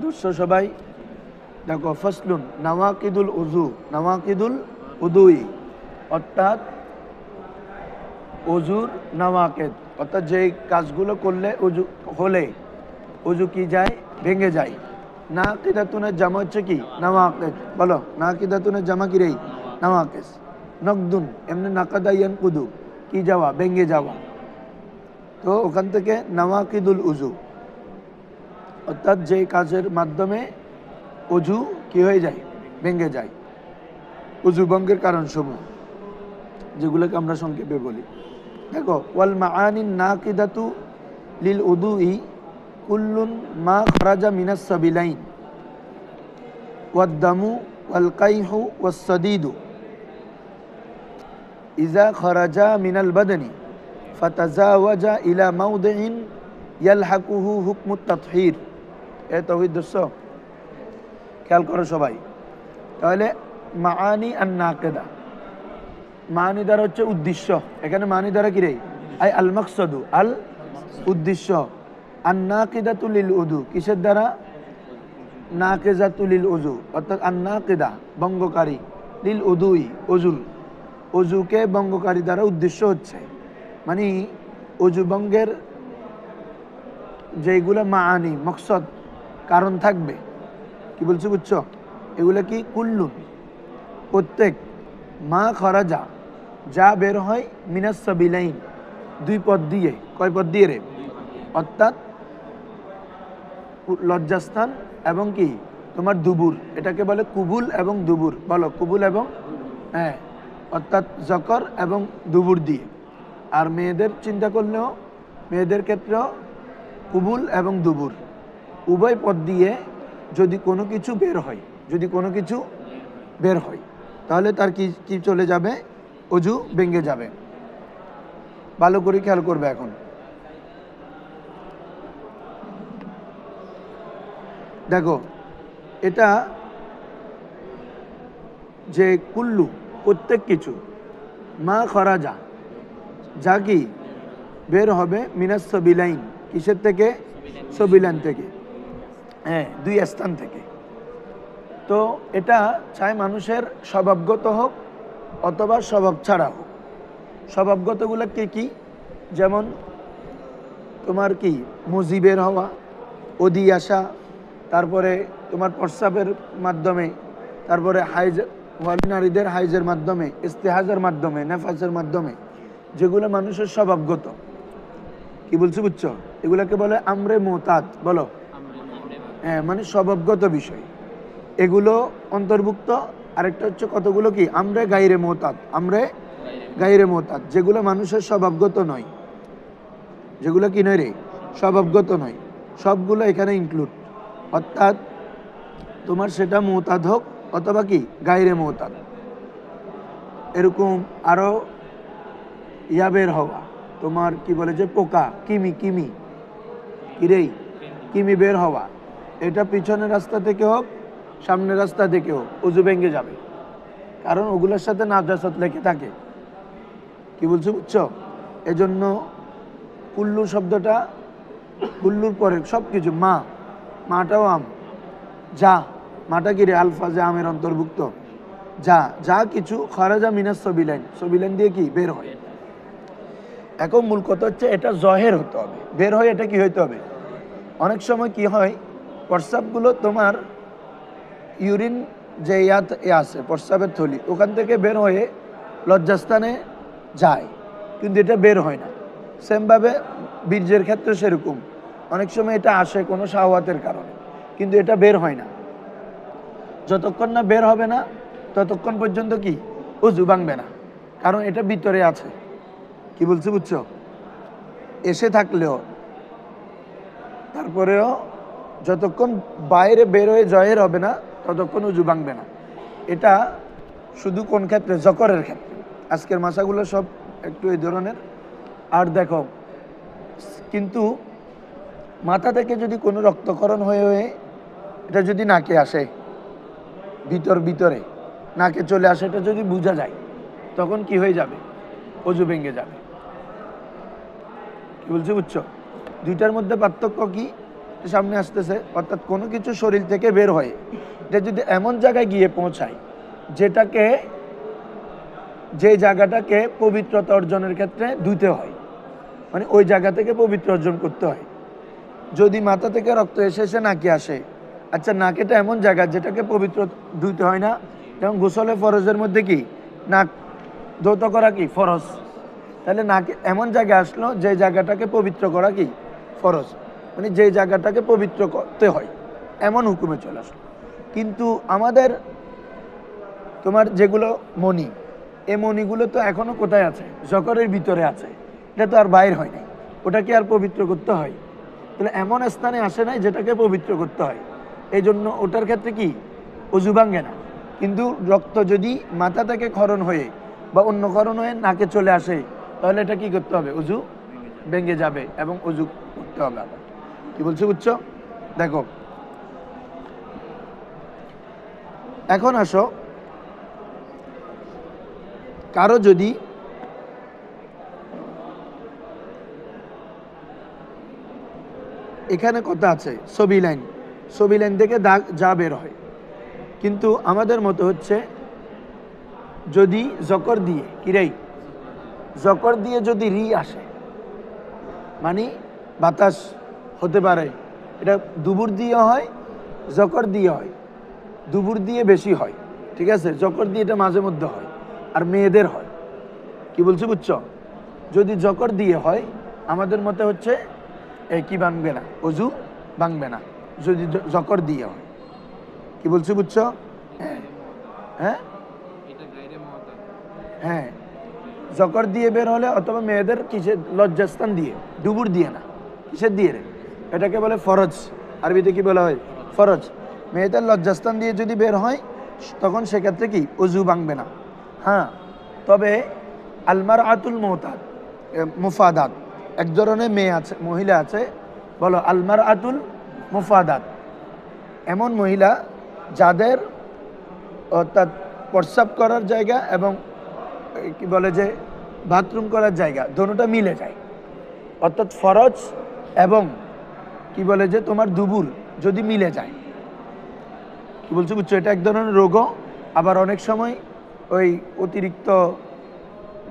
দুশো সবাই দেখো, ফসলুন নাওয়াকিদুল উজু, নাওয়াকিদুল উদুই অর্থাৎ অজুর নাওয়াকিদ, অর্থাৎ যেই কাজগুলো করলে অজু হলে অজু কি যায়, ভেঙে যায়। নাকিদাতুনের জামা হচ্ছে কি, নাওয়াকিদ। বলো, নাকিদাতুনের জামা কি রে, নাওয়াকিস। নকদুন এমনি নাকাদা ইয়ানকুদু, কি যাওয়া, ভেঙে যাওয়া। তো ওখান থেকে নাওয়াকিদুল উজু অর্থাৎ যে কাজের মাধ্যমে অজু কি হয়ে যায়, ভেঙে যায়। অজু ভঙ্গের কারণ সমূহ যেগুলোকে আমরা সংক্ষেপে বলি। দেখো, ওয়াল মাআনিন নাকিদাতু লিল উদুই কুল্লুন মা খরাজা মিনাস সাবিলাইন ওয়াদ দামু ওয়াল কাইহু ওয়াস সাদিদু ইজা খরাজা মিনাল বাদানি ফাতাজাওয়াজা ইলা মাউদিন ইয়ালহাকুহু হুকমুত তাতহির। এ তাওহীদ দর্শ খেয়াল করো সবাই। তাহলে মাআনি আন নাকিদা, মানি দ্বারা হচ্ছে উদ্দেশ্য। এখানে মানি দ্বারা কি রে, আই আল মাকসাদু, আল উদ্দেশ্য। আন নাকিদাতু লিল উযু, কিসের দ্বারা, নাকিজাতু লিল উযু অর্থাৎ আন নাকিদা ভঙ্গকারী, লিল উযুই অজুর, অজুকে ভঙ্গকারী দ্বারা উদ্দেশ্য হচ্ছে, মানে অজু ভঙ্গের যেগুলো মাআনি মকসদ কারণ থাকবে, কি বলছি বুঝছো, এগুলো কি, কুল্লুন প্রত্যেক, মা খরাজা যা বের হয়, মিনাস সাবিলাইন দুই পথ দিয়ে, কয় পথ দিয়ে রে, অর্থাৎ লজ্জাস্থান এবং কি তোমার দুবুর, এটাকে বলে কুবুল এবং দুবুর। বলো, কুবুল এবং, হ্যাঁ, অর্থাৎ জকর এবং দুবুর দিয়ে। আর মেয়েদের চিন্তা করলেও, মেয়েদের ক্ষেত্রেও কুবুল এবং দুবুর উভয় পথ দিয়ে যদি কোনো কিছু বের হয়, যদি কোনো কিছু বের হয়, তাহলে তার কি কি চলে যাবে, অজু ভেঙে যাবে। ভালো করে খেয়াল করবে। এখন দেখো, এটা যে কুল্লু প্রত্যেক কিছু, মা খরাজা যা কি বের হবে, মিনাস সাবিলাইন কিসের থেকে, সাবিলাইন থেকে, হ্যাঁ, দুই স্থান থেকে। তো এটা চাই মানুষের স্বভাবগত হোক অথবা স্বভাব ছাড়া হোক। স্বভাবগতগুলো কি কি, যেমন তোমার কি মজি বের হওয়া, অদি আসা, তারপরে তোমার প্রস্রাবের মাধ্যমে, তারপরে হাইজ, নারীদের হাইজের মাধ্যমে, ইস্তেহাজের মাধ্যমে, নেফাসের মাধ্যমে, যেগুলো মানুষের স্বভাবগত, কি বলছি বুঝছো, এগুলোকে বলে আমরে মোতাদ। বলো, হ্যাঁ, মানে স্বভাবগত বিষয়, এগুলো অন্তর্ভুক্ত। আরেকটা হচ্ছে কতগুলো কি, আমরে গাইরে মোতাদ, আমরে গাইরে মোতাদ, যেগুলো মানুষের স্বভাবগত নয়, যেগুলো কি নয় রে, স্বভাবগত নয়, সবগুলো এখানে ইনক্লুড। অর্থাৎ তোমার সেটা মোতাদ হোক অথবা কি গাইরে মোতাদ। এরকম আরো ইয়া বের হওয়া, তোমার কি বলে যে পোকা, কিমি, কিমি কিরে, কিমি বের হওয়া, এটা পিছনের রাস্তা থেকে হোক সামনের রাস্তা থেকে হোক, অজু ভেঙে যাবে, কারণ ওগুলোর সাথে নাজাসত লেগে থাকে। কি বলছো বুঝছো, এজন্য কুল্লু শব্দটা, কুল্লুর পরে সব কিছু, মা, মাটাও আম, যা, মাটা কি রে, আলফাজে আমের অন্তর্ভুক্ত, যা যা কিছু খরাজা মিনাস সাবিলাইন, সাবিলাইন দিয়ে কি বের হয়। এখন মূল কথা হচ্ছে এটা জহের হতে হবে, বের হয় এটা কি হইতে হবে। অনেক সময় কি হয়, প্রস্রাবগুলো তোমার ইউরিন যে আছে প্রস্রাবের থলি, ওখান থেকে বের হয়ে লজ্জাস্থানে যায়, কিন্তু এটা বের হয় না। সেমভাবে বীর্যের ক্ষেত্রে সেরকম, অনেক সময় এটা আসে কোনো শাহওয়াতের কারণে, কিন্তু এটা বের হয় না। যতক্ষণ না বের হবে না ততক্ষণ পর্যন্ত কি অজু ভাঙবে না, কারণ এটা ভিতরে আছে। কি বলছি বুঝছো, এসে থাকলেও তারপরেও যতক্ষণ বাইরে বের হয়ে জয়ের হবে না ততক্ষণ উজু ভাঙবে না। এটা শুধু কোন ক্ষেত্রে, জকরের ক্ষেত্রে। আজকের মাসাগুলো সব একটু এই ধরনের। আর দেখো, কিন্তু মাথা থেকে যদি কোনো রক্তক্ষরণ হয়ে হয়ে এটা যদি নাকে আসে, ভিতরে নাকে চলে আসে, এটা যদি বোঝা যায়, তখন কি হয়ে যাবে, অজু ভেঙে যাবে। কি বলছি বুঝছো, দুইটার মধ্যে পার্থক্য কি, সামনে আসতেছে, অর্থাৎ কোনো কিছু শরীর থেকে বের হয়ে এটা যদি এমন জায়গায় গিয়ে পৌঁছায় যেটাকে, যে জায়গাটাকে পবিত্রতা অর্জনের ক্ষেত্রে ধুতে হয়, মানে ওই জায়গা থেকে পবিত্র অর্জন করতে হয়। যদি মাথা থেকে রক্ত এসে এসে নাকে আসে, আচ্ছা নাকেটা এমন জায়গা যেটাকে পবিত্র ধুইতে হয় না, যেমন গোসলে ফরজের মধ্যে কি নাক ধৌত করা কি ফরজ, তাহলে নাকে এমন জায়গায় আসলো যে জায়গাটাকে পবিত্র করা কি ফরজ, মানে যে জায়গাটাকে পবিত্র করতে হয় এমন হুকুমে চলে আসলো। কিন্তু আমাদের তোমার যেগুলো মণি, এই মণিগুলো তো এখনো কোথায় আছে, জকরের ভিতরে আছে, এটা তো আর বাইর হয় নাই, ওটাকে আর পবিত্র করতে হয়? তাহলে এমন স্থানে আসে নাই যেটাকে পবিত্র করতে হয়, এই জন্য ওটার ক্ষেত্রে কি অজু ভাঙ্গে না। কিন্তু রক্ত যদি মাথা থেকে ক্ষরণ হয়ে বা অন্য ক্ষরণ হয়ে নাকে চলে আসে, তাহলে এটা কি করতে হবে, অজু ভেঙে যাবে এবং অজু করতে হবে আবার। কি বলছো বুঝছো? দেখো এখন আসো, কারো যদি এখানে কথা আছে ছবি লাইন, ছবি লাইন থেকে দাগ যা বের হয়, কিন্তু আমাদের মতো হচ্ছে যদি জকর দিয়ে কিরাই জকর দিয়ে যদি রি আসে, মানে বাতাস হতে পারে, এটা দুবুর দিয়ে হয়, জকর দিয়ে হয়, দুবুর দিয়ে বেশি হয়, ঠিক আছে, জকর দিয়ে এটা মাঝে মধ্যে হয়, আর মেয়েদের হয়। কি বলছি বুঝছো? যদি জকর দিয়ে হয় আমাদের মতে হচ্ছে কি ভাঙবে না, অজু ভাঙবে না, যদি জকর দিয়ে হয়। কি বলছি বুঝছো? হ্যাঁ হ্যাঁ হ্যাঁ, জকর দিয়ে বের হলে, অথবা মেয়েদের কিসের লজ্জাস্থান দিয়ে, ডুবুর দিয়ে না, কিসের দিয়ে রে, এটাকে বলে ফরজ, আরবিতে কি বলা হয়, ফরজ। মেয়েদের লজ্জাস্থান দিয়ে যদি বের হয় তখন সেক্ষেত্রে কি অজু ভাঙবে না। হ্যাঁ, তবে আলমার আতুল মোহতাদ মুফাদাত, এক ধরনের মেয়ে আছে, মহিলা আছে, বলো আলমার আতুল মুফাদাত, এমন মহিলা যাদের অর্থাৎ প্রস্রাব করার জায়গা এবং কি বলে যে বাথরুম করার জায়গা দোনোটা মিলে যায়, অর্থাৎ ফরজ এবং কি বলে যে তোমার দুবুর যদি মিলে যায়। কি বলছো বুঝছো? এটা এক ধরনের রোগও, আবার অনেক সময় ওই অতিরিক্ত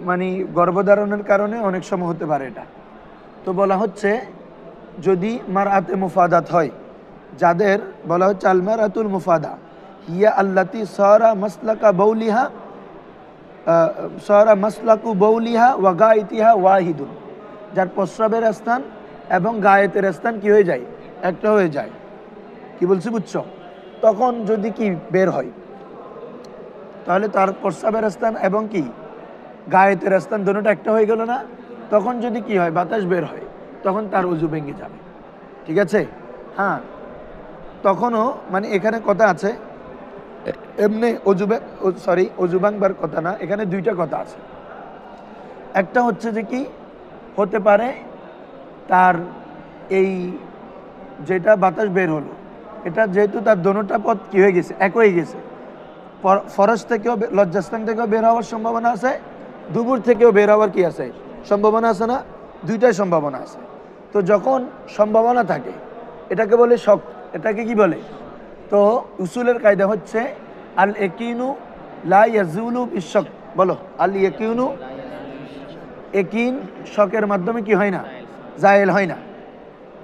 মানে গর্ভধারণের কারণে অনেক সময় হতে পারে এটা। তো বলা হচ্ছে যদি মার আতে মুফাদাত হয়, যাদের বলা হচ্ছে আলমার আতুল মুফাদা হিয়া আল্লাতি সারা মাসলাকা বৌলিহা সারা মাসলাকু বৌলিহা ওয়া গায়তিহা ওয়াহিদুন, যার প্রস্রাবের স্থান এবং গায়েতের স্থান কি হয়ে যায়, একটা হয়ে যায়। কি বলছি বুঝছো? তখন যদি কি বের হয়, তাহলে তার প্রস্রাবের স্থান এবং কি গায়েতের স্থান দুটোটা একটা হয়ে গেল না, তখন যদি কি হয় বাতাস বের হয়, তখন তার অজু ভেঙে যাবে। ঠিক আছে? হ্যাঁ, তখনও মানে এখানে কথা আছে, এমনি অজু ভাঙবার কথা না, এখানে দুইটা কথা আছে। একটা হচ্ছে যে কি হতে পারে তার এই যেটা বাতাস বের হলো, এটা যেহেতু তার দোনোটা পথ কি হয়ে গেছে, এক হয়ে গেছে, ফরজ থেকেও লজ্জাস্থান থেকেও বের হওয়ার সম্ভাবনা আছে, দুপুর থেকেও বের হওয়ার কি আছে, সম্ভাবনা আছে না, দুইটাই সম্ভাবনা আছে। তো যখন সম্ভাবনা থাকে এটাকে বলে শক, এটাকে কি বলে? তো উসুলের কায়দা হচ্ছে আল একিনু লা ইয়াজুলু বিশক, বলো আল একিনু, একিন শকের মাধ্যমে কি হয় না, জায়েল হয় না।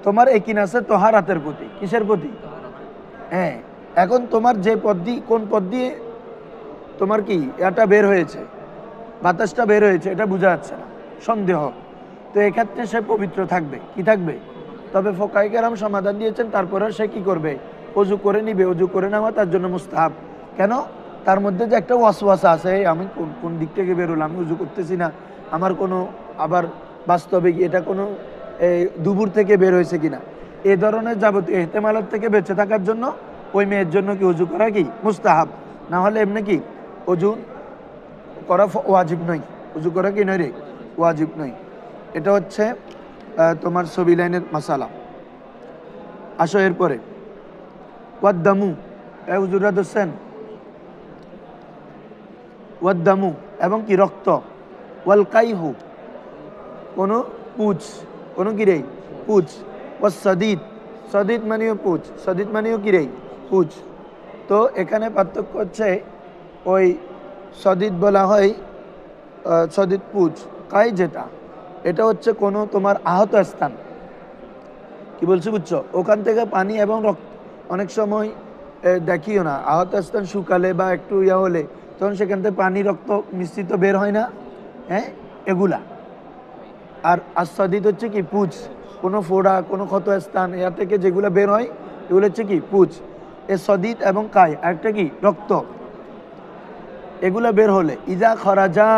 তোমার একিন আছে তোহারাতের প্রতি, কিসের প্রতি? হ্যাঁ, এখন তোমার যে পথ দিয়ে, কোন পথ দিয়ে তোমার কি এটা বের হয়েছে, বাতাসটা বের হয়েছে, এটা বোঝা যাচ্ছে না, সন্দেহ, তো এক্ষেত্রে সে পবিত্র থাকবে, কি থাকবে? তবে ফোকাই কেরাম সমাধান দিয়েছেন তারপরে সে কি করবে, অজু করে নিবে, অজু করে নেওয়া তার জন্য মুস্তাহাব। কেন? তার মধ্যে যে একটা ওয়াসওয়াসা আছে, আমি কোন দিক থেকে বেরোলাম, আমি অজু করতেছি না, আমার কোনো আবার বাস্তবিক এটা কোনো দুপুর থেকে বের হয়েছে কিনা, এ ধরনের যাবতীয় ইহতেমালাত থেকে বেঁচে থাকার জন্য ওই মেয়ের জন্য কি অজু করা কি মুস্তাহাব, না হলে এমনি কি অজু করা ওয়াজিব নয়, অজু করা কি নয় রে, ওয়াজিব নয়। এটা হচ্ছে তোমার ছবি লাইনের মাসালা। আসো এরপরে ওয়াদ্দামু, হুজুরা দোসেন, ওয়াদ্দামু এবং কি রক্ত, ওয়াল কাইহু কোনো পুজ, কোনো কি রে পুজ, ওয়াসসাদিদ সদিদ মানেও পুজ, সদিদ মানেও কি রে পুজ। তো এখানে পার্থক্য হচ্ছে ওই সদিদ বলা হয় সদিদ পুজ, কাই যেটা এটা হচ্ছে কোনো তোমার আহত স্থান, কি বলছি বুঝছো, ওখান থেকে পানি এবং রক্ত অনেক সময় দেখিও না আহত স্থান শুকালে বা একটু ইয়া হলে তখন সেখান থেকে পানি রক্ত মিশ্রিত বের হয় না, হ্যাঁ এগুলা। আর আস্বাদিত হচ্ছে কি পুজ, কোনো ফোড়া কোনো ক্ষত স্থান এর থেকে যেগুলো বের হয় এগুলো হচ্ছে কি পুজ। এ সদিদ এবং কায় আরেকটা কি রক্ত, এগুলো বের হলে ইজা খরাজা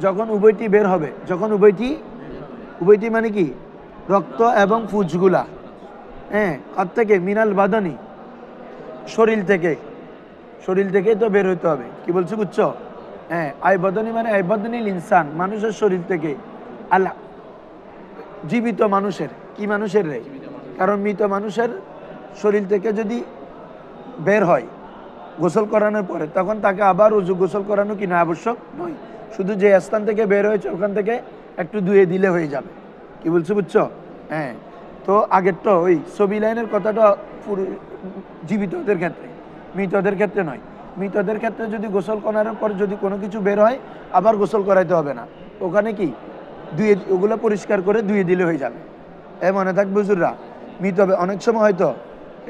যখন উভয়টি বের হবে, যখন উভয়টি মানে কি রক্ত এবং পুজগুলা, হ্যাঁ কার থেকে মিনাল বাদানি শরীর থেকে, শরীর থেকেই তো বের হইতে হবে, কি বলছি বুঝছো, হ্যাঁ আই বদনি মানে আই বদনিল ইনসান মানুষের শরীর থেকে, আল্লাহ জীবিত মানুষের, কি মানুষের রে, কারণ মৃত মানুষের শরীর থেকে যদি বের হয় গোসল করানোর পরে তখন তাকে আবার উজু গোসল করানো কি না আবশ্যক নয়, শুধু যে স্থান থেকে বের হয়েছে ওখান থেকে একটু ধুয়ে দিলে হয়ে যাবে, কি বলছো বুঝছো, হ্যাঁ। তো আগের তো ওই ছবি লাইনের কথাটা পুরো জীবিতদের ক্ষেত্রে, মৃতদের ক্ষেত্রে নয়। মৃতদের ক্ষেত্রে যদি গোসল করানোর পর যদি কোনো কিছু বের হয় আবার গোসল করাইতে হবে না, ওখানে কি ধুয়ে ওগুলো পরিষ্কার করে ধুয়ে দিলে হয়ে যাবে। মনে থাকবে হুজুররা, মৃত অনেক সময় হয়তো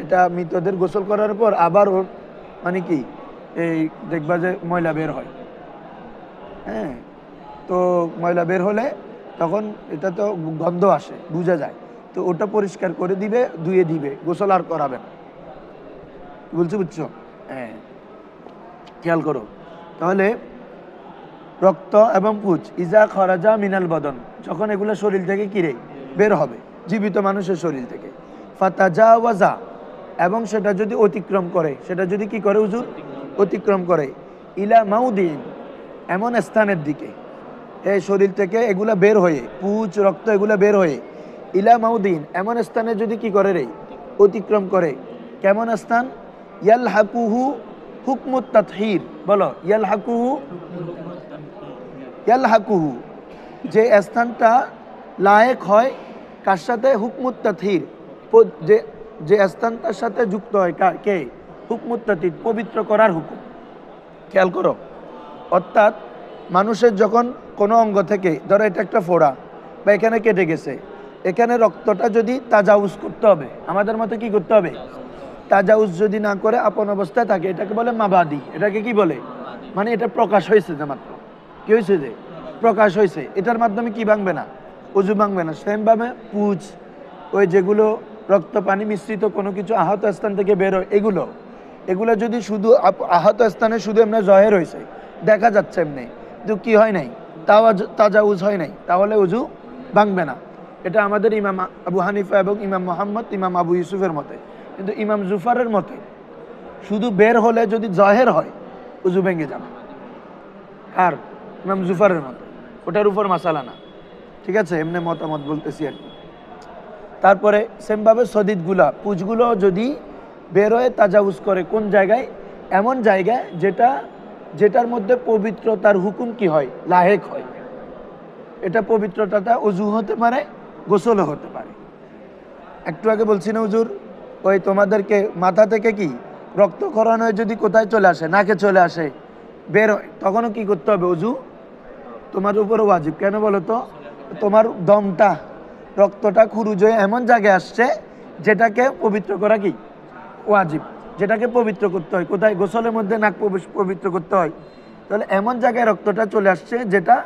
এটা মৃতদের গোসল করার পর আবার ওর মানে কি এই দেখবা যে ময়লা বের হয়, হ্যাঁ তো ময়লা বের হলে তখন এটা তো গন্ধ আসে বোঝা যায়, তো ওটা পরিষ্কার করে দিবে ধুয়ে দিবে, গোসল আর করাবে না, বলছো বুঝছো, হ্যাঁ খেয়াল করো। তাহলে রক্ত এবং পুজ ইজা খরাজা মিনাল বদন যখন এগুলো শরীর থেকে কিরে বের হবে জীবিত মানুষের শরীর থেকে, ফাতাজা ওয়াজা এবং সেটা যদি অতিক্রম করে, সেটা যদি কি করে হুজুর অতিক্রম করে, ইলা মাউদিন এমন স্থানের দিকে, এই শরীর থেকে এগুলা বের হয়ে পুজ রক্ত এগুলা বের হয়ে ইলা মাউদিন এমন স্থানে যদি কি করে রে অতিক্রম করে, কেমন স্থান, ইয়াল হাকুহু হুকমুত তাতহির, বলো ইয়াল হাকুহু যে স্থানটা লায়েক হয় কার সাথে, হুকমুত তাতহির যে যে স্থানটার সাথে যুক্ত হয় কে, হুকমুত তাতহির পবিত্র করার হুকুম। খেয়াল করো, অর্থাৎ মানুষের যখন কোনো অঙ্গ থেকে ধরো এটা একটা ফোড়া বা এখানে কেটে গেছে, এখানে রক্তটা যদি তাজাউজ করতে হবে, আমাদের মতে কি করতে হবে, তাজাউজ যদি না করে আপন অবস্থায় থাকে এটাকে বলে মাবাদি, এটাকে কি বলে, মানে এটা প্রকাশ হয়েছে যে মাত্র কি হয়েছে যে প্রকাশ হয়েছে, এটার মাধ্যমে কি ভাঙবে না, উজু ভাঙবে না। সেমভাবে পুজ ওই যেগুলো রক্ত পানি মিশ্রিত কোনো কিছু আহত স্থান থেকে বের হয় এগুলো যদি শুধু আহত স্থানে শুধু এমনি জহের হয়েছে দেখা যাচ্ছে এমনি, কিন্তু কি হয় নাই তাজাউজ হয় নাই, তাহলে উজু ভাঙবে না। এটা আমাদের ইমাম আবু হানিফা এবং ইমাম মোহাম্মদ ইমাম আবু ইউসুফের মতে, কিন্তু ইমাম জুফারের মতে শুধু বের হলে যদি জহের হয় উজু ভেঙে যাবে, আর ইমাম জুফারের মতে ওটার উপর মাসালা না, ঠিক আছে এমনি মতামত বলতেছি আর কি। তারপরে সেমভাবে সদিদগুলা পুজগুলো যদি বের হয়ে তাজাউজ করে কোন জায়গায়, এমন জায়গায় যেটার মধ্যে পবিত্রতার হুকুম কি হয় লাহেক হয়, এটা পবিত্রতাটা অজু হতে পারে গোসলও হতে পারে। একটু আগে বলছি না হুজুর ওই তোমাদেরকে মাথা থেকে কি রক্তক্ষরণ হয়ে যদি কোথায় চলে আসে, নাকে চলে আসে বের হয়, তখনও কি করতে হবে অজু তোমার উপরে ওয়াজিব। কেন বলো তো, তোমার দমটা রক্তটা খুরুজ হয়ে এমন জায়গায় আসছে যেটাকে পবিত্র করা কি ওয়াজিব, যেটাকে পবিত্র করতে হয়, কোথায় গোসলের মধ্যে নাক পবিত্র করতে হয়, তাহলে এমন জায়গায় রক্তটা চলে আসছে যেটা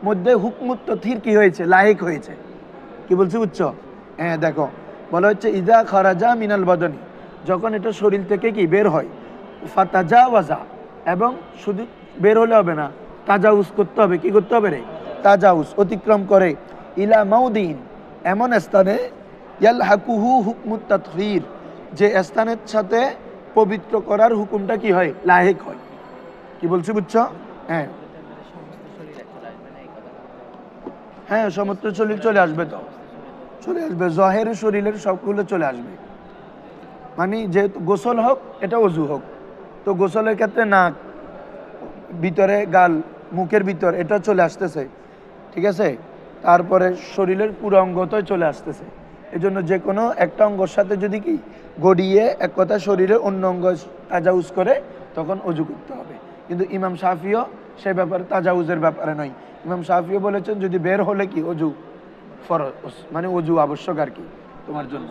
মধ্যে হুকমুত তথির কি হয়েছে লায়েক হয়েছে, কি বলছি বুঝছো, হ্যাঁ দেখো বলা হচ্ছে ইজা খারাজা মিনাল বদনি যখন এটা শরীর থেকে কি বের হয়, ফাতাজা ওয়াজা এবং শুধু বের হলে হবে না তাজাউজ করতে হবে, কি করতে হবে রে তাজাউজ অতিক্রম করে, ইলা মাউদিন এমন স্থানে ইয়াল হাকুহু হুকমুত তাতহির যে স্থানের সাথে পবিত্র করার হুকুমটা কি হয় লাহেক হয়, কি বলছি বুঝছো, হ্যাঁ হ্যাঁ সমস্ত শরীর চলে আসবে, তো চলে আসবে জহের শরীরের সবগুলো চলে আসবে, মানে যেহেতু গোসল হোক এটা অজু হোক, তো গোসলের ক্ষেত্রে নাক ভিতরে গাল মুখের ভিতর এটা চলে আসতেছে, ঠিক আছে, তারপরে শরীরের পুরো অঙ্গতই চলে আসতেছে, এজন্য যে কোনো একটা অঙ্গর সাথে যদি কি গড়িয়ে এক কথা শরীরের অন্য অঙ্গ তাজাউজ করে তখন অজু করতে হবে। কিন্তু ইমাম শাফিও সে ব্যাপারে তাজাউজের ব্যাপারে নয়। ইমাম শাফিও বলেছেন যদি বের হলে কি অজু ফরজ, মানে অজু আবশ্যক আর কি তোমার জন্য।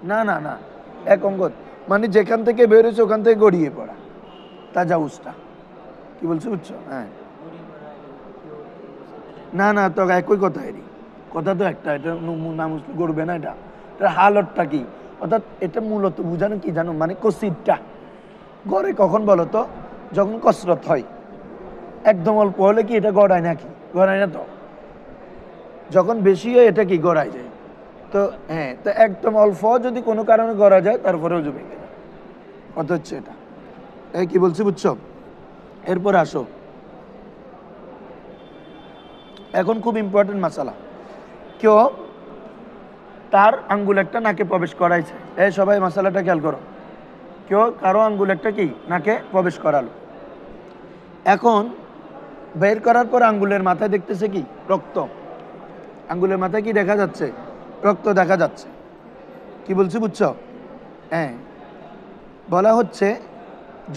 না না না, এক অঙ্গ মানে যেখান থেকে বের হয়েছে ওখান থেকে গড়িয়ে পড়া তাজাউজটা। কি বলছো বুঝছো? হ্যাঁ না না, তো একই কথা, এরই কথা তো একটা, এটা না মুসলিম করবে না। এটা হালতটা কি, অর্থাৎ এটা মূলত বুঝানো কি জানো, মানে কসিদটা গড়ে কখন বলো তো, যখন কসরত হয়। একদম অল্প হলে কি এটা গড়ায় নাকি? গড়ায় না তো। যখন বেশি হয় এটা কি গড়ায় যায়। তো হ্যাঁ, তো একদম অল্প যদি কোনো কারণে গড়া যায় তারপরে অজু ভেঙে যায়। কত হচ্ছে এটা, এই কি বলছি বুঝছো? এরপর আসো, এখন খুব ইম্পর্টেন্ট মাসালা। কেউ তার আঙ্গুল একটা নাকে প্রবেশ করাইছে, এই সবাই মাসালাটা খেয়াল করো। কেউ কারো আঙ্গুল একটা কি নাকে প্রবেশ করালো, এখন বের করার পর আঙ্গুলের মাথায় দেখতেছে কি রক্ত। আঙ্গুলের মাথায় কি দেখা যাচ্ছে? রক্ত দেখা যাচ্ছে। কি বলছি বুঝছো? হ্যাঁ, বলা হচ্ছে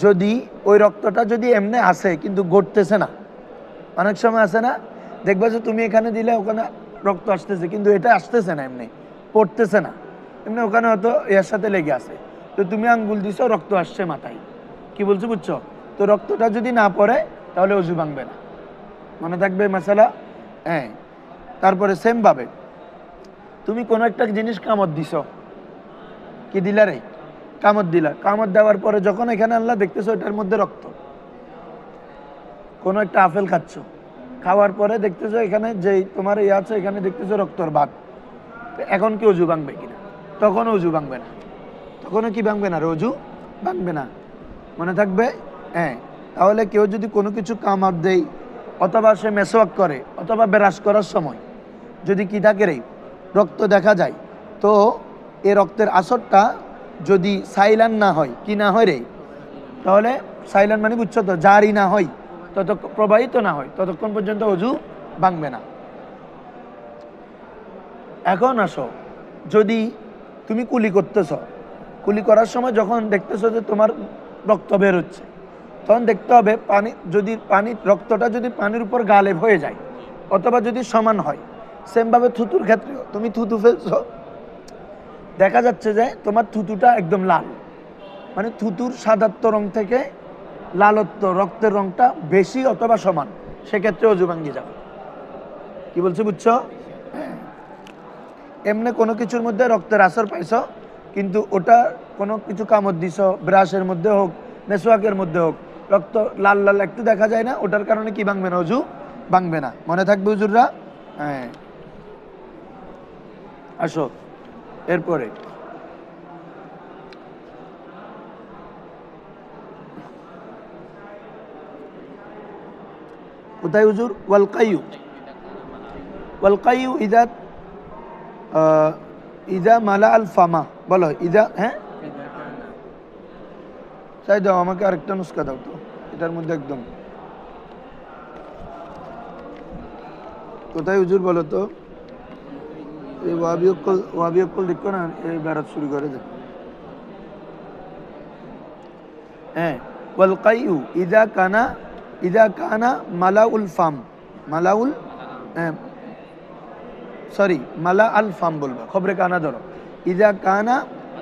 যদি ওই রক্তটা যদি এমনি আসে কিন্তু গড়তেছে না, অনেক সময় আসে না, দেখবা যে তুমি এখানে দিলে ওখানে রক্ত আসতেছে কিন্তু এটা আসতেছে না, এমনি পড়তেছে না, এমনি ওখানে হয়তো এর সাথে লেগে আছে, তো তুমি আঙ্গুল দিছো রক্ত আসছে মাথায়। কি বলছো বুঝছো? তো রক্তটা যদি না পড়ে তাহলে অজু ভাঙবে না, মনে থাকবে মাসালা। হ্যাঁ, তারপরে সেম ভাবে তুমি কোনো একটা জিনিস কামড় দিছ, কি দিলা রে? কামড় দিলা। কামড় দেওয়ার পরে যখন এখানে আল্লাহ দেখতেছো এটার মধ্যে রক্ত, কোনো একটা আপেল খাচ্ছ, খাওয়ার পরে দেখতেছো এখানে যে তোমার ইয়ে আছে এখানে দেখতেছো রক্তর ভাগ, এখন কি অজু ভাঙবে কিনা? তখনও অজু ভাঙবে না, তখনও কি ভাঙবে না? অজু ভাঙবে না, মনে থাকবে। হ্যাঁ, তাহলে কেউ যদি কোনো কিছু কামড় দেয় অথবা সে মেসওয়াক করে অথবা ব্রাশ করার সময় যদি কি থাকে রে রক্ত দেখা যায়, তো এই রক্তের আসরটা যদি সাইলান না হয়, কি না হয় রে, তাহলে সাইলান মানে বুঝছো তো, জারি না হয়, প্রবাহিত না হয়, ততক্ষণ পর্যন্ত অজু ভাঙবে না। এখন আসো, যদি তুমি কুলি করতেছ, কুলি করার সময় যখন দেখতেছো যে তোমার রক্ত বের হচ্ছে, তখন দেখতে হবে পানি যদি রক্তটা যদি পানির উপর গালেব হয়ে যায় অথবা যদি সমান হয়। সেমভাবে থুতুর ক্ষেত্রেও তুমি থুতু ফেলছ, দেখা যাচ্ছে যে তোমার থুতুটা একদম লাল, মানে থুতুর সাদাত্ব রং থেকে লালত্ব রক্তের রংটা বেশি অথবা সমান, সেক্ষেত্রে অজু ভাঙ্গি যাবে। কি বলছো বুঝছো? এমনি কোনো কিছুর মধ্যে রক্তের আসর পাইছ কিন্তু ওটা কোনো কিছু কামড় দিছ, ব্রাশের মধ্যে হোক মেসওয়াকের মধ্যে হোক, রক্ত লাল লাল একটু দেখা যায় না, ওটার কারণে কি ভাঙবে না? অজু ভাঙবে না, মনে থাকবে হুজুররা। হ্যাঁ, আসো এরপরে কোথায় হুজুর? ওয়ালকাইয়ু, ওয়ালকাইয়ু ইদা ইদা মালা আল ফামা, বলো ইদা। হ্যাঁ, চাই দাও আমাকে আরেকটা নুস্কা দাও তো এটার মধ্যে একদম। কোথায় হুজুর বলো তো? এই ওয়াবি অক্কল দেখো না, এই বেড়াত শুরু করে দেয়। হ্যাঁ, ওয়ালকাইয়ু ইদা কানা মালাউল ফাম, মালাউল, সরি মালা আল ফাম বলবা, খবরে কানা ধরো। ইদা কানা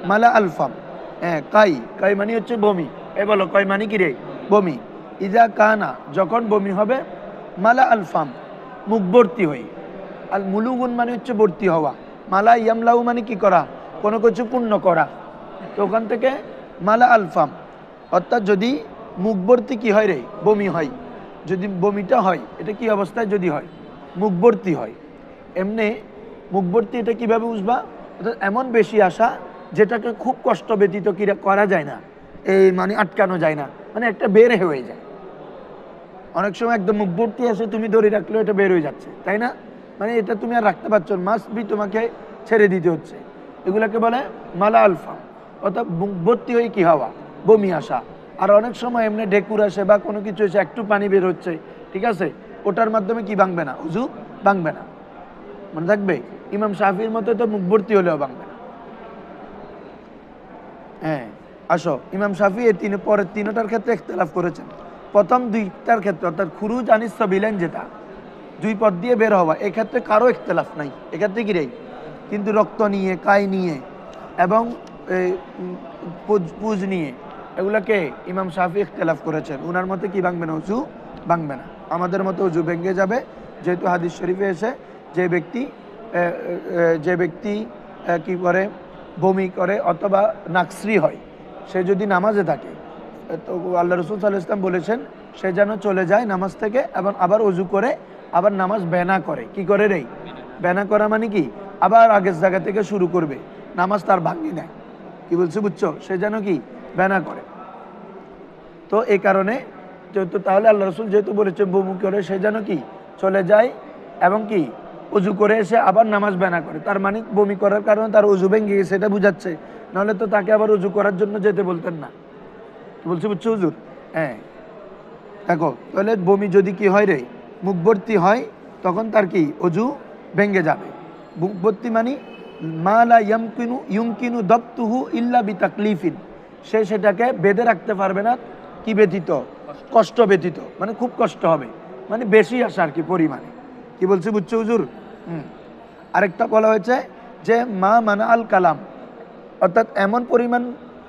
মালা আল ফাম, হ্যাঁ কাই মানে হচ্ছে বমি, এ বলো কয় মানে কি রে? বমি। ইদা কানা যখন বমি হবে, মালা আল ফাম মুখ ভর্তি হই, আল মুলুগুন মানে হচ্ছে ভর্তি হওয়া, মালা ইয়ামলাউ মানে কি করা, কোনো কিছু পূর্ণ করা, তো ওখান থেকে মালা আল ফাম, অর্থাৎ যদি মুখ ভর্তি কি হয় রে? বমি হয়। যদি বমিটা হয় এটা কি অবস্থায় যদি হয়? মুখ ভর্তি হয়। এমনি মুখ ভর্তি এটা কীভাবে বুঝবা? অর্থাৎ এমন বেশি আসা যেটাকে খুব কষ্ট ব্যতীত করা যায় না, এই মানে আটকানো যায় না, মানে একটা বের হয়ে যায়। অনেক সময় একদম মুখ ভর্তি আসে, তুমি দড়ি রাখলেও এটা বের হয়ে যাচ্ছে, তাই না? মানে এটা তুমি আর রাখতে পারছো না, মাস্ট বি তোমাকে ছেড়ে দিতে হচ্ছে। এগুলোকে বলে মালা আলফা, অর্থাৎ মুখ ভর্তি হয়ে কি হওয়া? বমি আসা। আর অনেক সময় এমনি ঢেকুর আসে বা কোনো কিছু এসে একটু পানি বের হচ্ছে, ঠিক আছে, ওটার মাধ্যমে কি ভাঙবে না? অজু ভাঙবে না। মনে থাকবে? ইমাম শাফির মতো তো মুখ ভর্তি হলেও ভাঙবে না। হ্যাঁ, আসো, ইমাম শাফি এই পরের তিনটার ক্ষেত্রে ইখতিলাফ করেছেন। প্রথম দুইটার ক্ষেত্রে অর্থাৎ খুরুজ আনিস সাবিলাইন, যেটা দুই পথ দিয়ে বের হওয়া, এক্ষেত্রে কারো ইখতিলাফ নাই, এক্ষেত্রে কি রে। কিন্তু রক্ত নিয়ে, কাই নিয়ে এবং পুজ নিয়ে, এগুলাকে ইমাম শাফি ইখতিলাফ করেছেন। উনার মতে কি ভাঙবে না? উজু ভাঙবে না। আমাদের মতে উজু ভেঙে যাবে, যেহেতু হাদিস শরীফে এসে যে ব্যক্তি কি করে, বমি করে অথবা নাকশ্রী হয়, সে যদি নামাজে থাকে, তো আল্লাহ রসুল সাল্লাল্লাহু আলাইহি ওয়াসাল্লাম বলেছেন সে যেন চলে যায় নামাজ থেকে এবং আবার অজু করে আবার নামাজ বেনা করে। কি করে রে? বেনা করা মানে কি? আবার আগের জায়গা থেকে শুরু করবে, নামাজ তার ভাঙি নেয়। কি বলছে বুঝছো? সে যেন কি বেনা করে। তো এই কারণে যেহেতু, তাহলে আল্লাহ রসুল যেহেতু বলেছে বমি করে সে যেন কি চলে যায় এবং কি অজু করে এসে আবার নামাজ বেনা করে, তার মানে বমি করার কারণে তার অজু ভেঙে গেছে, এটা বুঝাচ্ছে। নাহলে তো তাকে আবার অজু করার জন্য যেতে বলতেন না। বলছে বুঝছো হুজুর? হ্যাঁ, দেখো, তাহলে বমি যদি কি হয় রে, মুখভর্তি হয়, তখন তার কি অজু ভেঙে যাবে। মুখভর্তি মানে মালা ইয়ুমকিনু দবতুহু ইল্লা বিতাকলিফিন, সে সেটাকে বেঁধে রাখতে পারবে না, কি ব্যতীত? কষ্ট ব্যতীত, মানে খুব কষ্ট হবে, মানে বেশি আসা আর কি পরিমাণে। কি বলছে বুঝছো হুজুর? আরেকটা বলা হয়েছে যে মা মানা আল কালাম, অর্থাৎ এমন পরিমাণ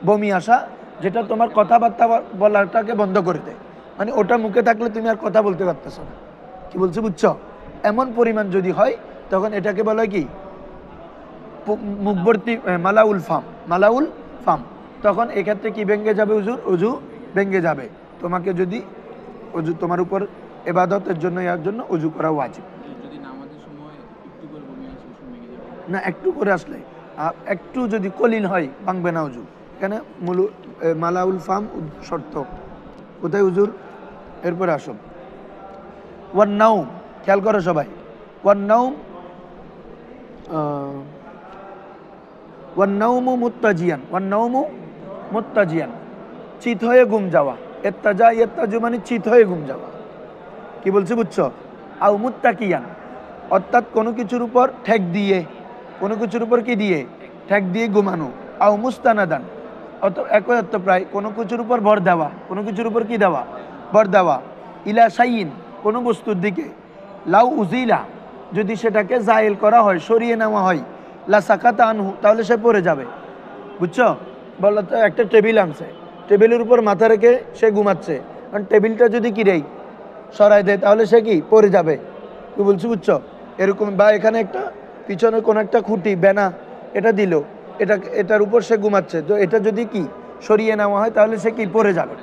বমি আসা যেটা তোমার কথাবার্তা বলাটাকে বন্ধ করে দেয়, মানে ওটা মুখে থাকলে তুমি আর কথা বলতে পারতেছো না। কি বলছে বুঝছো? এমন পরিমাণ যদি হয় তখন এটাকে বলা হয় কি মুখভর্তি মালাউল ফাম। তখন এক্ষেত্রে কি ভেঙে যাবে হুজুর? অজু ভেঙে যাবে। তোমাকে যদি অজু, তোমার উপর ইবাদতের জন্য ইয়ার জন্য অজু করা ওয়াজিব। না, একটু করে আসলে, একটু যদি কলিল হয় ভাঙবে না অজু। এখানে মালাউল ফাম শর্ত। কোথায় হুজুর? এরপরে আসো ওয়ান নাউম, খেয়াল করো সবাই। ওয়ান নাউমু মুত্তাজিয়ান, চিত হয়ে ঘুম যাওয়া। ইত্তাজু মানে চিত হয়ে ঘুম যাওয়া। কি বলছে বুঝছো? আও মুত্তাকিয়ান, অর্থাৎ কোনো কিছুর উপর ঠেক দিয়ে, কোনো কিছুর উপর কি দিয়ে? ঠেক দিয়ে ঘুমানো। আও মুস্তানাদান, একই অর্থ প্রায়, কোনো কিছুর উপর ভর দেওয়া, কোনো কিছুর উপর কি দেওয়া? ভর দেওয়া। ইলা শাইইন, কোনো বস্তুর দিকে। লাউ উজিলা, যদি সেটাকে জায়েল করা হয়, সরিয়ে নেওয়া হয়, লা সাকাতা আনহু, তাহলে সে পড়ে যাবে। বুঝছো? বলো তো, একটা টেবিল আনছে, টেবিলের উপর মাথা রেখে সে ঘুমাচ্ছে, কারণ টেবিলটা যদি কি রেই সরাই দেয় তাহলে সে কি পড়ে যাবে। কি বলছি বুঝছো? এরকম, বা এখানে একটা পিছনে কোনো একটা খুঁটি বেনা এটা দিল, এটার উপর সে ঘুমাচ্ছে, তো এটা যদি কি সরিয়ে নেওয়া হয় তাহলে সে কি পড়ে যাবে,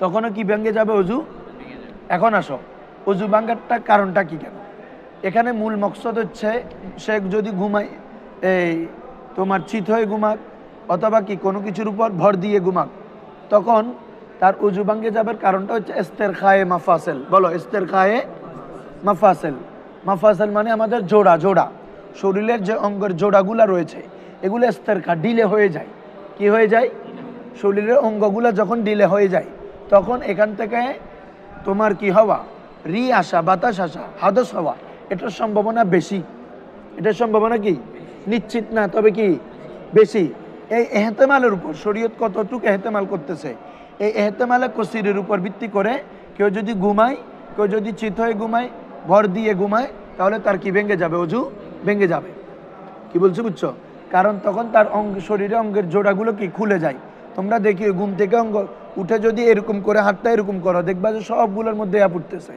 তখনও কি ভেঙে যাবে অজু। এখন আসো, অজু ভাঙারটা কারণটা কি, কেন? এখানে মূল মকসদ হচ্ছে সে যদি ঘুমায়, এই তোমার চিত হয়ে ঘুমাক অথবা কি কোনো কিছুর উপর ভর দিয়ে ঘুমাক, তখন তার অজু ভাঙে যাবার কারণটা হচ্ছে ইস্তেরখায়ে মাফাসেল। বলো, ইস্তেরখায়ে মাফাসেল। মাফাসেল মানে আমাদের জোড়া, শরীরের যে অঙ্গের জোড়াগুলা রয়েছে এগুলো ইস্তেরখা, ডিলে হয়ে যায়। কি হয়ে যায়? শরীরের অঙ্গগুলা যখন ডিলে হয়ে যায় তখন এখান থেকে তোমার কি হওয়া, আসা, বাতাস আসা, হাদস হওয়া, এটার সম্ভাবনা বেশি। এটার সম্ভাবনা কি নিশ্চিত না, তবে কি বেশি। এই এহতেমালের উপর শরীয়ত কতটুকু এহতেমাল করতেছে, এই এহতেমালে কসিরের উপর ভিত্তি করে কেউ যদি ঘুমায়, কেউ যদি চিত হয়ে ঘুমায়, ভর দিয়ে ঘুমায়, তাহলে তার কি ভেঙে যাবে? অজু ভেঙে যাবে। কি বলছো বুঝছো? কারণ তখন তার শরীরে অঙ্গের জোড়াগুলো কি খুলে যায়। তোমরা দেখি ঘুম থেকে অঙ্গ উঠে যদি এরকম করে হাতটা এরকম করো, দেখবা যে সবগুলোর মধ্যে পড়তেছে,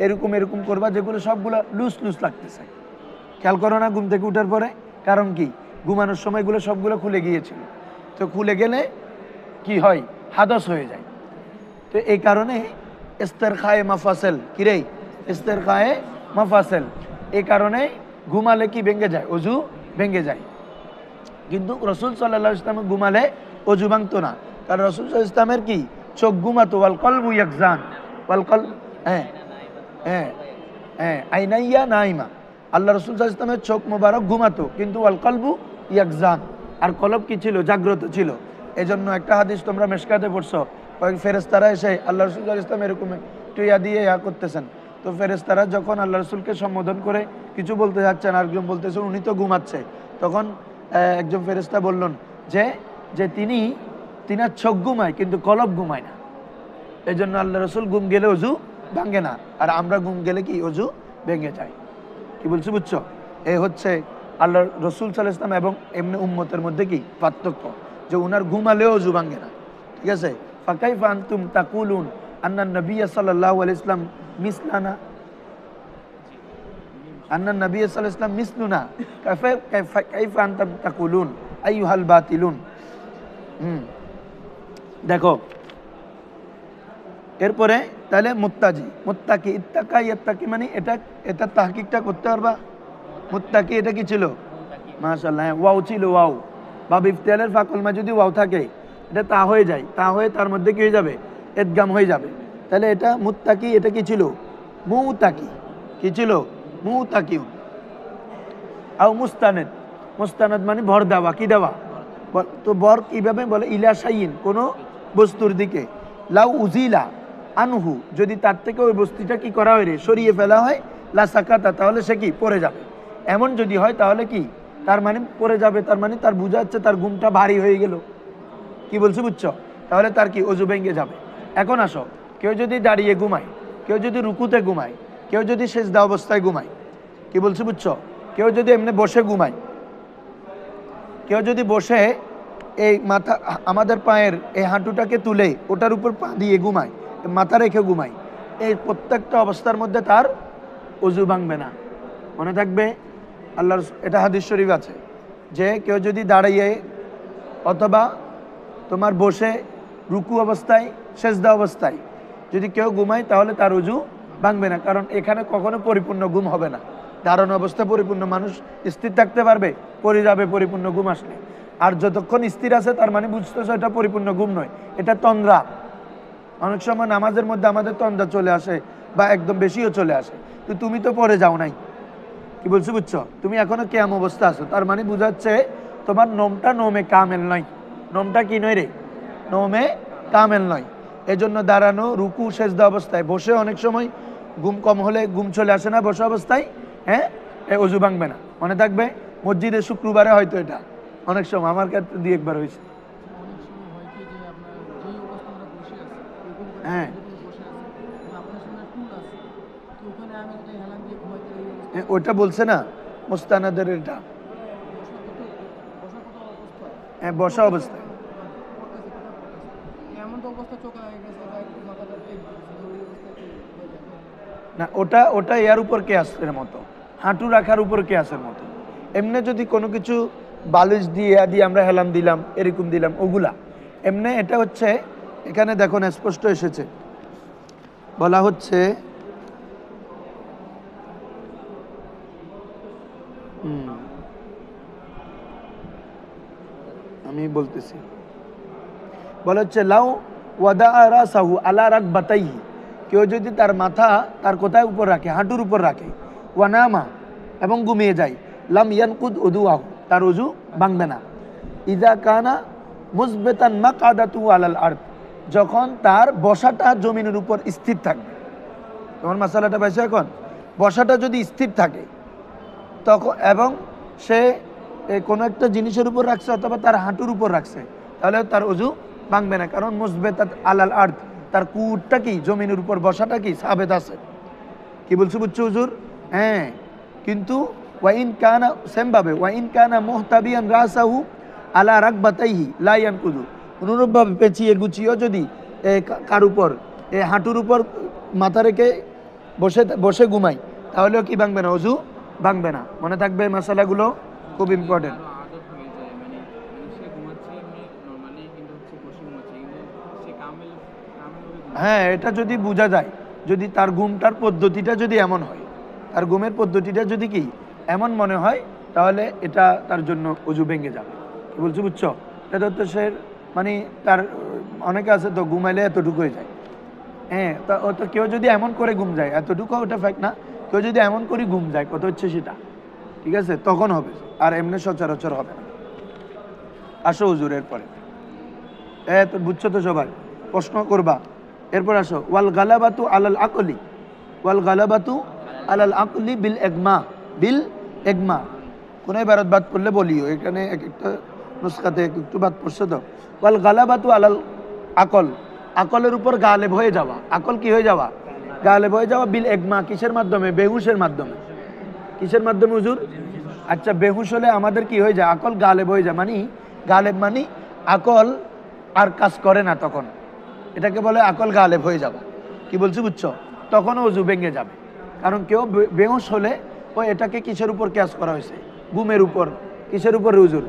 এরকম করবা যেগুলো সবগুলো লুজ লাগতেছে। খেয়াল করো না ঘুম থেকে উঠার পরে? কারণ কি, ঘুমানোর সময়গুলো সবগুলো খুলে গিয়েছিল, তো খুলে গেলে কি হয়? হাদস হয়ে যায়। তো এই কারণে ইস্তেরখায়ে মাফাসেল, কিরে ইস্তেরখায়ে মাফাসেল, এই কারণে ঘুমালে কি ভেঙে যায়? অজু ভেঙে যায়। কিন্তু রসুল সাল্লাল্লাহু আলাইহি ওয়াসাল্লাম ঘুমালে অজু ভাঙতো না, কারণ রসুল সাল্লাল্লাহু আলাইহি ওয়াসাল্লামের কি চোখ ঘুমাতো। ওয়াল কলবু ইয়াকজান, আইনাইয়া নাইমা, আল্লাহ রসুল সাল্লাল্লাহু আলাইহি ওয়াসাল্লামের চোখ মোবারক ঘুমাতো, কিন্তু ওয়াল কলবু ইয়াকজান, আর কলব কি ছিল? জাগ্রত ছিল। এজন্য একটা হাদিস তোমরা মেশকাতে পড়ছো, কয়েক ফেরেশতারা এসে আল্লাহ রসুল সাল্লাল্লাহু আলাইহি ওয়াসাল্লাম এরকম টুইয়া দিয়ে করতেছেন, তো ফেরেশতারা যখন আল্লাহ রসুলকে সম্বোধন করে কিছু বলতে যাচ্ছেন, আরেকজন বলতেছেন উনি তো ঘুমাচ্ছে। তখন একজন ফেরেশতা বললেন যে যে তিনার চোখ ঘুমায় কিন্তু কলব ঘুমায় না। এই জন্য আল্লাহ রসুল ঘুম গেলে অজু ভাঙে না, আর আমরা ঘুম গেলে কি অজু ভেঙে যায়। কি বলছি বুঝছো? এ হচ্ছে আল্লাহ রসুল সাল্লাল্লাহু আলাইহি ওয়াসাল্লাম এবং এমনি উম্মতের মধ্যে কি পার্থক্য, যে উনার ঘুমালেও অজু ভাঙে না। ঠিক আছে? ফাকাইফা আনতুম তাকুলুন আন্নান নবী সাল্লাল্লাহু আলাইহি ওয়াসাল্লাম মিসলানা, আন্নান নবী সাল্লাল্লাহু আলাইহি ওয়াসাল্লাম মিসলুনা কাইফা আনতুম তাকুলুন আইয়ুহাল বাতিলুন। দেখো এরপরে তাহলে মুত্তাকি ইত্তাকি মানে এটা তাহকিকটা করতে পারবা। মুত্তাকি এটা কি ছিল? মাশাআল্লাহ, ওয়াও ছিল, ওয়াও বাব ইফতিয়ালের ফাকুল মা যদি ওয়াও থাকে এটা তা হয়ে যায়, তা হয়ে তার মধ্যে কি হয়ে যাবে? ইদগাম হয়ে যাবে। তাহলে এটা মুত্তাকি, এটা কি ছিল? মুতাকি। কি ছিল? মুতাকিউন। আও মুস্তানাদ মানে ভর দেওয়া। কি দেওয়া? তো বর কিভাবে বলে? ইলা শাইইন, কোনো বস্তুর দিকে। লাউ উজিলা আনহু, যদি তার থেকে ওই বস্তুটা কি করা হয় রে, সরিয়ে ফেলা হয়, লা সাকাতা, তাহলে সে কি পড়ে যাবে। এমন যদি হয় তাহলে কি তার মানে পড়ে যাবে, তার মানে তার বোঝা যাচ্ছে তার ঘুমটা ভারী হয়ে গেল। কি বলছি বুঝছো? তাহলে তার কি অজু ভেঙে যাবে। এখন আসো, কেউ যদি দাঁড়িয়ে ঘুমায়, কেউ যদি রুকুতে ঘুমায়, কেউ যদি সেজদা অবস্থায় ঘুমায়, কি বলছি বুঝছো? কেউ যদি এমনি বসে ঘুমায়, কেউ যদি বসে এই মাথা আমাদের পায়ের এই হাঁটুটাকে তুলে ওটার উপর পা দিয়ে ঘুমায়, মাথা রেখে ঘুমায়, এই প্রত্যেকটা অবস্থার মধ্যে তার অজু ভাঙবে না। মনে থাকবে, আল্লাহর এটা হাদিস শরীফ আছে যে কেউ যদি দাঁড়িয়ে অথবা তোমার বসে রুকু অবস্থায়, সেজদা অবস্থায় যদি কেউ ঘুমায় তাহলে তার অজু ভাঙবে না। কারণ এখানে কখনো পরিপূর্ণ ঘুম হবে না। দাঁড়ানো অবস্থা পরিপূর্ণ মানুষ স্থির থাকতে পারবে, পড়ে যাবে পরিপূর্ণ ঘুম আসলে। আর যতক্ষণ স্থির আছে তার মানে বুঝতেছ এটা পরিপূর্ণ ঘুম নয়, এটা তন্দ্রা। অনেক সময় নামাজের মধ্যে আমাদের তন্দ্রা চলে আসে বা একদম বেশিও চলে আসে, তো তুমি তো পড়ে যাও নাই। কি বলছি বুঝছো? তুমি এখনো কেয়াম অবস্থা আছো, তার মানে বুঝাচ্ছে তোমার নোমটা নোমে কামেল নয়। নোমটা কি নয় রে? নোমে কামেল নয়। এজন্য দাঁড়ানো, রুকু, সেজদা অবস্থায়, বসে অনেক সময় ঘুম কম হলে ঘুম চলে আসে না বসে অবস্থায়, হ্যাঁ, অজু ভাঙবে না। মনে থাকবে, মসজিদে শুক্রবারে হয়তো এটা অনেক সময়, আমার ক্ষেত্রে 2-1 বার হয়েছে। হ্যাঁ, ওটা বলছে না মুস্তানাদের, এটা হ্যাঁ বসা অবস্থায়। না, ওটা এর উপর কেয়াসের মতো, হাঁটু রাখার উপর কেয়াসের মতো। এমনি যদি কোনো কিছু বালিশ দিয়ে আমরা হেলাম দিলাম, এরকম দিলাম, ওগুলা এমনি। এটা হচ্ছে এখানে দেখুন স্পষ্ট এসেছে, বলা হচ্ছে আমি বলতেছি, বলা হচ্ছে লাউ ওয়াদা রাসাহু আলা রাকবাতাইহি, কেউ যদি তার মাথা তার কোথায় উপর রাখে? হাঁটুর উপর রাখে। ওয়ানামা, এবং ঘুমিয়ে যায়, লাম ইয়ানকুদ উদুআহু, তার ওযু ভাঙবে না। ইযা কানা মুসবিতান মাকাদাতু আলাল আরদ, যখন তার বসাটা জমিনের উপর স্থির থাকবে। তোমার মাসালাটা পাইছো এখন? বসাটা যদি স্থির থাকে তখন, এবং সে কোনো একটা জিনিসের উপর রাখছে অথবা তার হাঁটুর উপর রাখছে, তাহলে তার ওযু ভাঙবে না। কারণ মুসবিতাত আলাল আরদ, তার কুটটা কি জমিনের উপর, বসাটা কি সাবেত আছে। কি বলছো বুঝছো হুজুর? হ্যাঁ, কিন্তু ওয়াইন কানা, সেম ভাবে ওয়াইন কানা মুহতাবিয়ান রাসাহু আলা রাকবাতাইহি লা ইয়ানকুদু, অনুরূপভাবে পেঁচিয়ে গুছিয়েও যদি কার উপর, হাঁটুর উপর মাথা রেখে বসে ঘুমাই, তাহলেও কি ভাঙবে না? ওযু ভাঙবে না। মনে থাকবে মশালাগুলো, খুব ইম্পর্টেন্ট। হ্যাঁ, এটা যদি বোঝা যায়, যদি তার ঘুমটার পদ্ধতিটা যদি এমন হয়, তার ঘুমের পদ্ধতিটা যদি কি এমন মনে হয়, তাহলে এটা তার জন্য অজু ভেঙে যাবে। কি বলছো বুঝছো? এটা তো সে মানে তার অনেকে আছে তো ঘুমাইলে এতটুকু হয়ে যায়। হ্যাঁ, তো কেউ যদি এমন করে ঘুম যায়, এতটুকু ওটা ফ্যাক্ট না, কেউ যদি এমন করে ঘুম যায়, কত হচ্ছে সেটা, ঠিক আছে, তখন হবে, আর এমনি সচরাচর হবে না। আসো হুজুর এরপরে, তো বুঝছো তো সবাই, প্রশ্ন করবা। এরপর আসো, ওয়াল গালাবাতু আলাল আকলি, ওয়াল গালাবাতু আলাল আকলি বিল ইগমা, বিল এগমা। কোনো এবারত বাদ পড়লে বলিও, এখানে এক একটা নুসখাতে একটু বাদ পড়ছে তো। ওয়াল গালাবাতু আলাল আকল, আকলের উপর গালেব হয়ে যাওয়া, আকল কি হয়ে যাওয়া, গালেব হয়ে যাওয়া, বিল এগমা কিসের মাধ্যমে, বেহুশের মাধ্যমে। কিসের মাধ্যমে হুজুর? আচ্ছা বেহুশ হলে আমাদের কি হয়ে যায়, আকল গালেব হয়ে যায়, মানে গালেব মানে আকল আর কাজ করে না তখন, এটাকে বলে আকল গালেব হয়ে যাওয়া। কি বলছি বুঝছো? তখনও অজু ভেঙে যাবে, কারণ কেউ বেহুশ হলে ও এটাকে কিসের উপর ক্যাশ করা হয়েছে, ঘুমের উপর। কিসের উপর হুজুর?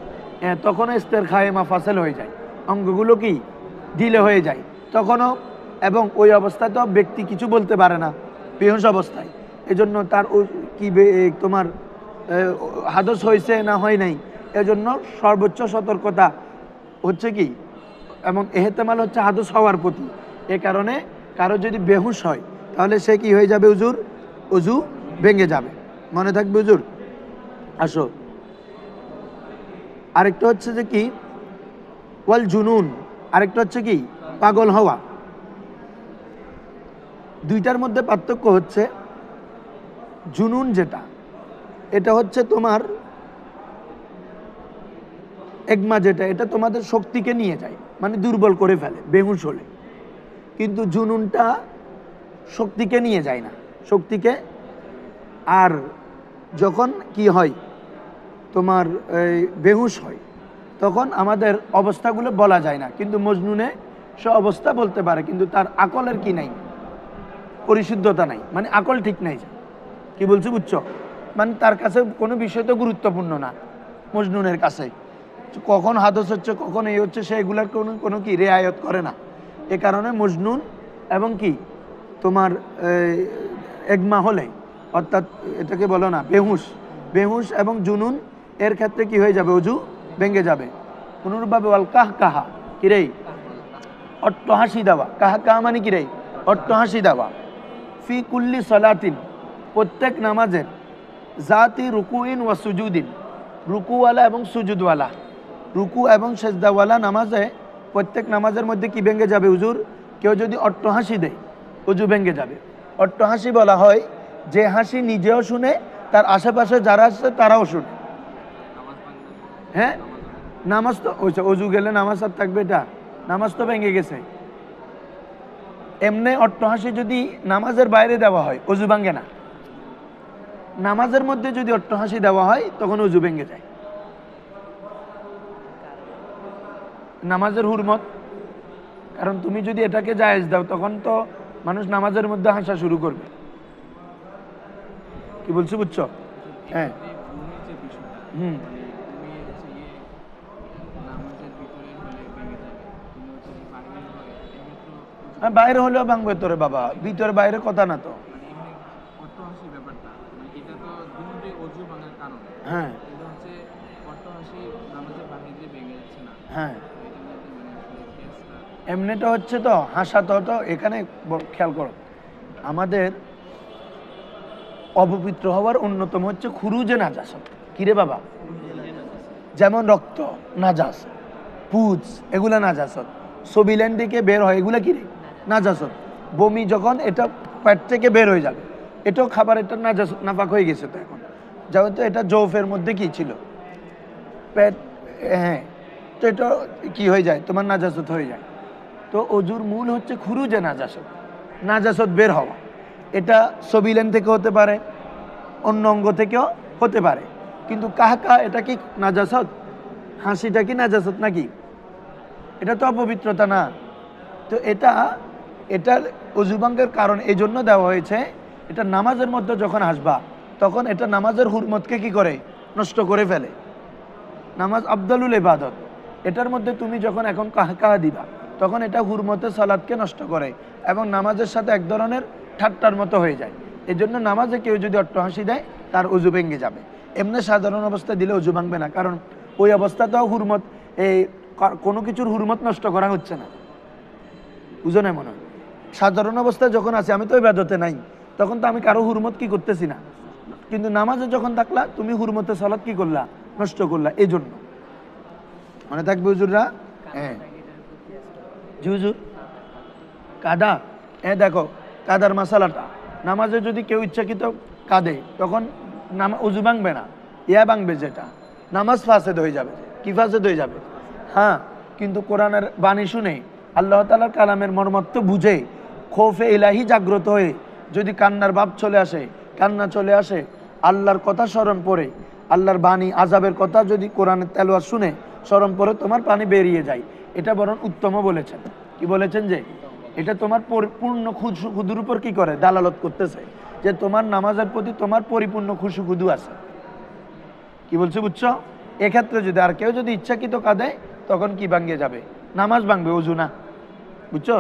তখনও ইস্তের খায়ে মাফাসেল হয়ে যায়, অঙ্গগুলো কি ঢিলে হয়ে যায় তখনও, এবং ওই অবস্থায় তো ব্যক্তি কিছু বলতে পারে না বেহুশ অবস্থায়। এজন্য তার কি তোমার হাদস হয়েছে না হয় নাই, এজন্য সর্বোচ্চ সতর্কতা হচ্ছে কি, এবং এহতেমাল হচ্ছে হাদস হওয়ার প্রতি। এ কারণে কারো যদি বেহুশ হয় তাহলে সে কি হয়ে যাবে হুজুর, অজু ভেঙে যাবে। মনে থাকবে হুজুর? আসো, আরেকটা হচ্ছে যে কি ওয়াল জুনুন, আরেকটা হচ্ছে কি পাগল হওয়া। দুইটার মধ্যে পার্থক্য হচ্ছে, জুনুন যেটা, এটা হচ্ছে তোমার এগমা যেটা, এটা তোমাদের শক্তিকে নিয়ে যায়, মানে দুর্বল করে ফেলে বেহুশ হলে। কিন্তু জুনুনটা শক্তিকে নিয়ে যায় না, শক্তিকে। আর যখন কি হয় তোমার বেহুশ হয় তখন আমাদের অবস্থাগুলো বলা যায় না, কিন্তু মজনুনে সে অবস্থা বলতে পারে, কিন্তু তার আকলের কি নাই, পরিশুদ্ধতা নাই, মানে আকল ঠিক নাই। কি বলছি বুঝছো? মানে তার কাছে কোনো বিষয় তো গুরুত্বপূর্ণ না মজনুনের কাছে, কখন হাদস হচ্ছে কখন এই হচ্ছে সে এগুলার কোনো কোনো কি রেয়ায়ত করে না। এ কারণে মজনুন এবং কি তোমার এগমা হলে, অর্থাৎ এটাকে বলো না বেহুশ, বেহুশ এবং জুনুন এর ক্ষেত্রে কি হয়ে যাবে, অজু ভেঙে যাবে। অনুরূপভাবে ওয়াল কাহ কাহা, কিরে অট্ট হাসি দেওয়া, কাহা কাহা মানে কিরে অট্ট হাসি দেওয়া। ফি কুল্লি সলাতিন, প্রত্যেক নামাজের, জাতি রুকুইন ওয়া সুজুদিন, রুকুওয়ালা এবং সুজুদওয়ালা, রুকু এবং সেজদাওয়ালা নামাজে, প্রত্যেক নামাজের মধ্যে কি ভেঙে যাবে হুজুর? কেউ যদি অট্ট হাসি দেয় অজু ভেঙে যাবে। অট্ট হাসি বলা হয় যে হাসি নিজেও শুনে, তার আশেপাশে যারা আছে তারাও শুনে। হ্যাঁ, নামাজ তো ওইটা অজু গেলে নামাজ আর থাকবে, এটা নামাজ তো ভেঙে গেছে। এমনি অট্ট হাসি যদি নামাজের বাইরে দেওয়া হয় অজু ভাঙে না, নামাজের মধ্যে যদি অট্ট হাসি দেওয়া হয় তখন অজু ভেঙে যায়। নামাজের হুরমত, কারণ তুমি যদি এটাকে জায়েজ দাও তখন তো মানুষ নামাজের মধ্যে হাসা শুরু করবে। কি বলছো বুঝছো? হ্যাঁ, হুম, বাইরে হলেও ভাঙবে তোরে বাবা, ভিতরে বাইরে কথা না তো। হ্যাঁ হ্যাঁ, এমনিটা হচ্ছে তো হাসা তো এখানে খেয়াল করো, আমাদের অপবিত্র হওয়ার অন্যতম হচ্ছে খুরুজে নাজাসত। কিরে বাবা? যেমন রক্ত নাজাস, পুজ এগুলা নাজাসত, সবিলান দিকে বের হয় এগুলা কিরে নাজাসত। বমি যখন এটা পেট থেকে বের হয়ে যাবে এটাও খাবার, এটা নাজাসত, নাপাক হয়ে গেছে তো এখন, যেহেতু এটা জৌফের মধ্যে কি ছিল পেট, হ্যাঁ, তো এটা কি হয়ে যায় তোমার নাজাসত হয়ে যায়। তো অজুর মূল হচ্ছে খুরুজে নাজাসত, নাজাসত বের হওয়া। এটা সবিলান থেকে হতে পারে, অন্য অঙ্গ থেকেও হতে পারে, কিন্তু কাহকা এটা কি নাজাসত? হাসিটা কি নাজাসত নাকি? এটা তো অপবিত্রতা না। তো এটা অজুভঙ্গের কারণ এই জন্য দেওয়া হয়েছে, এটা নামাজের মধ্যে যখন আসবা তখন এটা নামাজের হুরমতকে কি করে, নষ্ট করে ফেলে। নামাজ আফদালুল ইবাদত, এটার মধ্যে তুমি যখন এখন কাহা দিবা তখন এটা হুরমতে সালাতকে নষ্ট করে এবং নামাজের সাথে এক ধরনের ঠাট্টার মতো হয়ে যায়। এই জন্য নামাজে কেউ যদি অট্ট হাসি দেয় তার অজু ভেঙে যাবে। এমনি সাধারণ অবস্থায় দিলে অজু ভাঙবে না, কারণ ওই অবস্থাতেও হুরমত, এই কোনো কিছুর হুরমত নষ্ট করা হচ্ছে না, বুঝো না? মনে হয় সাধারণ অবস্থায় যখন আছে, আমি তো ইবাদতে নাই, তখন তো আমি কারো হুরমত কি করতেছি না, কিন্তু নামাজে যখন থাকলা তুমি হুরমতে সালাত কি করলা, নষ্ট করলা। এই জন্য মনে থাকবে হুজুররা। হ্যাঁ জি হুজুর, কাদা, দেখো কাদার মশালাটা, নামাজে যদি কেউ ইচ্ছাকৃত কাঁদে তখন উজু ভাঙবে না, ইয়া ভাঙবে যেটা, নামাজ ফাসেদ হয়ে যাবে। কি ফাসেদ হয়ে যাবে? হ্যাঁ, কিন্তু কোরআনের বাণী শুনে আল্লাহ তাআলার কালামের মর্মত্ব বুঝে খৌফে ইলাহি জাগ্রত হয়ে যদি কান্নার ভাব চলে আসে, কান্না চলে আসে, আল্লাহর কথা স্মরণ পড়ে, আল্লাহর বাণী আযাবের কথা যদি কোরআনের তেলাওয়াত শুনে স্মরণ পড়ে তোমার পানি বেরিয়ে যায়, এটা বরং উত্তম বলেছেন। কি বলেছেন? যে এটা তোমার পূর্ণ খুদুর উপর কি করে? দালালত করতেছে যে তোমার নামাজের প্রতি তোমার পরিপূর্ণ খুশু খুদু আছে। কি বলছে বুঝছো? এক্ষেত্রে যদি আর কেউ যদি ইচ্ছাকৃত কাঁদে তখন কি ভাঙ্গে যাবে? নামাজ ভাঙবে, ওযু না। বুঝছো?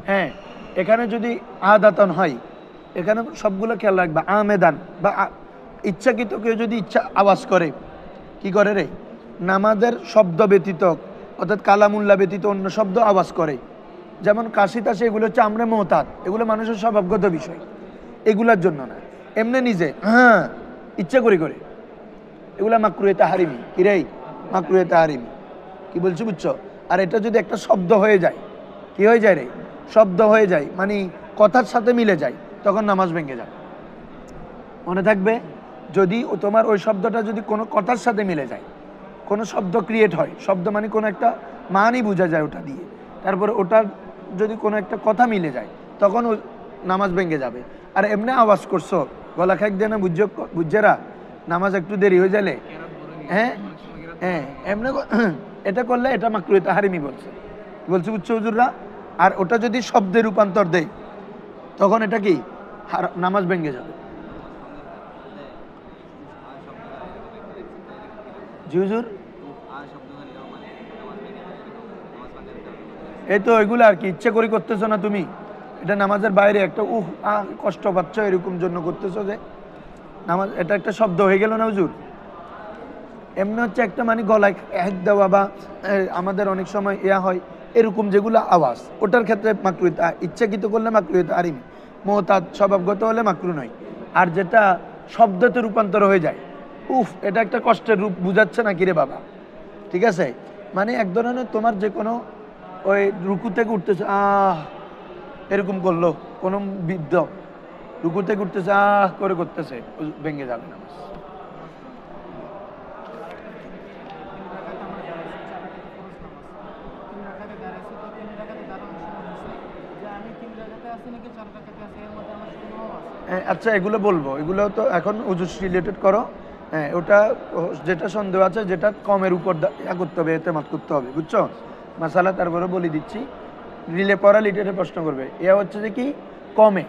হ্যাঁ, এখানে যদি আদাতন হয়, এখানে সবগুলো খেয়াল রাখবা। আমেদান বা ইচ্ছাকৃত কেউ যদি ইচ্ছা আওয়াজ করে, কি করে রে? নামাজের শব্দ ব্যতীত অর্থাৎ কালামুল্লাহ ব্যতীত অন্য শব্দ আওয়াজ করে, যেমন কাশি তাসি, এগুলো হচ্ছে আমরা মোহতাত, এগুলো মানুষের স্বভাবগত বিষয়, এগুলার জন্য না। এমনি নিজে হ্যাঁ ইচ্ছা করে করে, এগুলা মাকরুহে তাহরিমি। কি রে? মাকরুহে তাহরিমি। কি বলছি বুঝছো? আর এটা যদি একটা শব্দ হয়ে যায়, কি হয়ে যায় রে? শব্দ হয়ে যায়, মানে কথার সাথে মিলে যায়, তখন নামাজ ভেঙে যায়। মনে থাকবে, যদি তোমার ওই শব্দটা যদি কোনো কথার সাথে মিলে যায়, কোনো শব্দ ক্রিয়েট হয়, শব্দ মানে কোনো একটা মানই বোঝা যায় ওটা দিয়ে, তারপরে ওটার যদি কোনো একটা কথা মিলে যায়, তখন নামাজ ভেঙে যাবে। আর এমনি আওয়াজ করছো, গলা খাইক দিয়ে না বুঝছেরা, নামাজ একটু দেরি হয়ে যাবে। হ্যাঁ হ্যাঁ, এমনি এটা করলে এটা মাকরুহে তাহরিমি বলছে, বুঝছো হুজুররা? আর ওটা যদি শব্দে রূপান্তর দেয় তখন এটা কি? নামাজ ভেঙে যাবে। জি হুজুর, এই তো ওইগুলো আর কি ইচ্ছে করে করতেছো না তুমি, এটা নামাজের বাইরে একটা কষ্ট পাচ্ছ এরকম জন্য করতেছো যে নামাজ, এটা একটা শব্দ হয়ে গেল না হুজুর? এমনি হচ্ছে একটা মানে গলায় হ্যাক দেওয়া বা আমাদের অনেক সময় ইয়া হয় এরকম যেগুলো আওয়াজ, ওটার ক্ষেত্রে মাকরুহ, ইচ্ছাকৃত করলে মাকরুহে তাহরিমি, মুতাদ স্বভাবগত হলে মাকরুহ নয়। আর যেটা শব্দতে রূপান্তর হয়ে যায়, এটা একটা কষ্টের রূপ বুঝাচ্ছে না কিরে বাবা? ঠিক আছে, মানে এক ধরনের তোমার যে কোনো ওই রুকু থেকে উঠতেছে এরকম করলো কোনো বৃদ্ধ, রুকু থেকে উঠতেছে করে করতেছে, ভেঙে যাবে না। আচ্ছা, এগুলো বলবো, এগুলো তো এখন উজু রিলেটেড করো। হ্যাঁ, ওটা যেটা সন্দেহ আছে, যেটা কমের উপর করতে হবে, এতেমাদ করতে হবে, বুঝছো মাসালা? তারপরে বলে দিচ্ছি, পড়া লিটারে প্রশ্ন করবে, এ হচ্ছে যে কি কমে,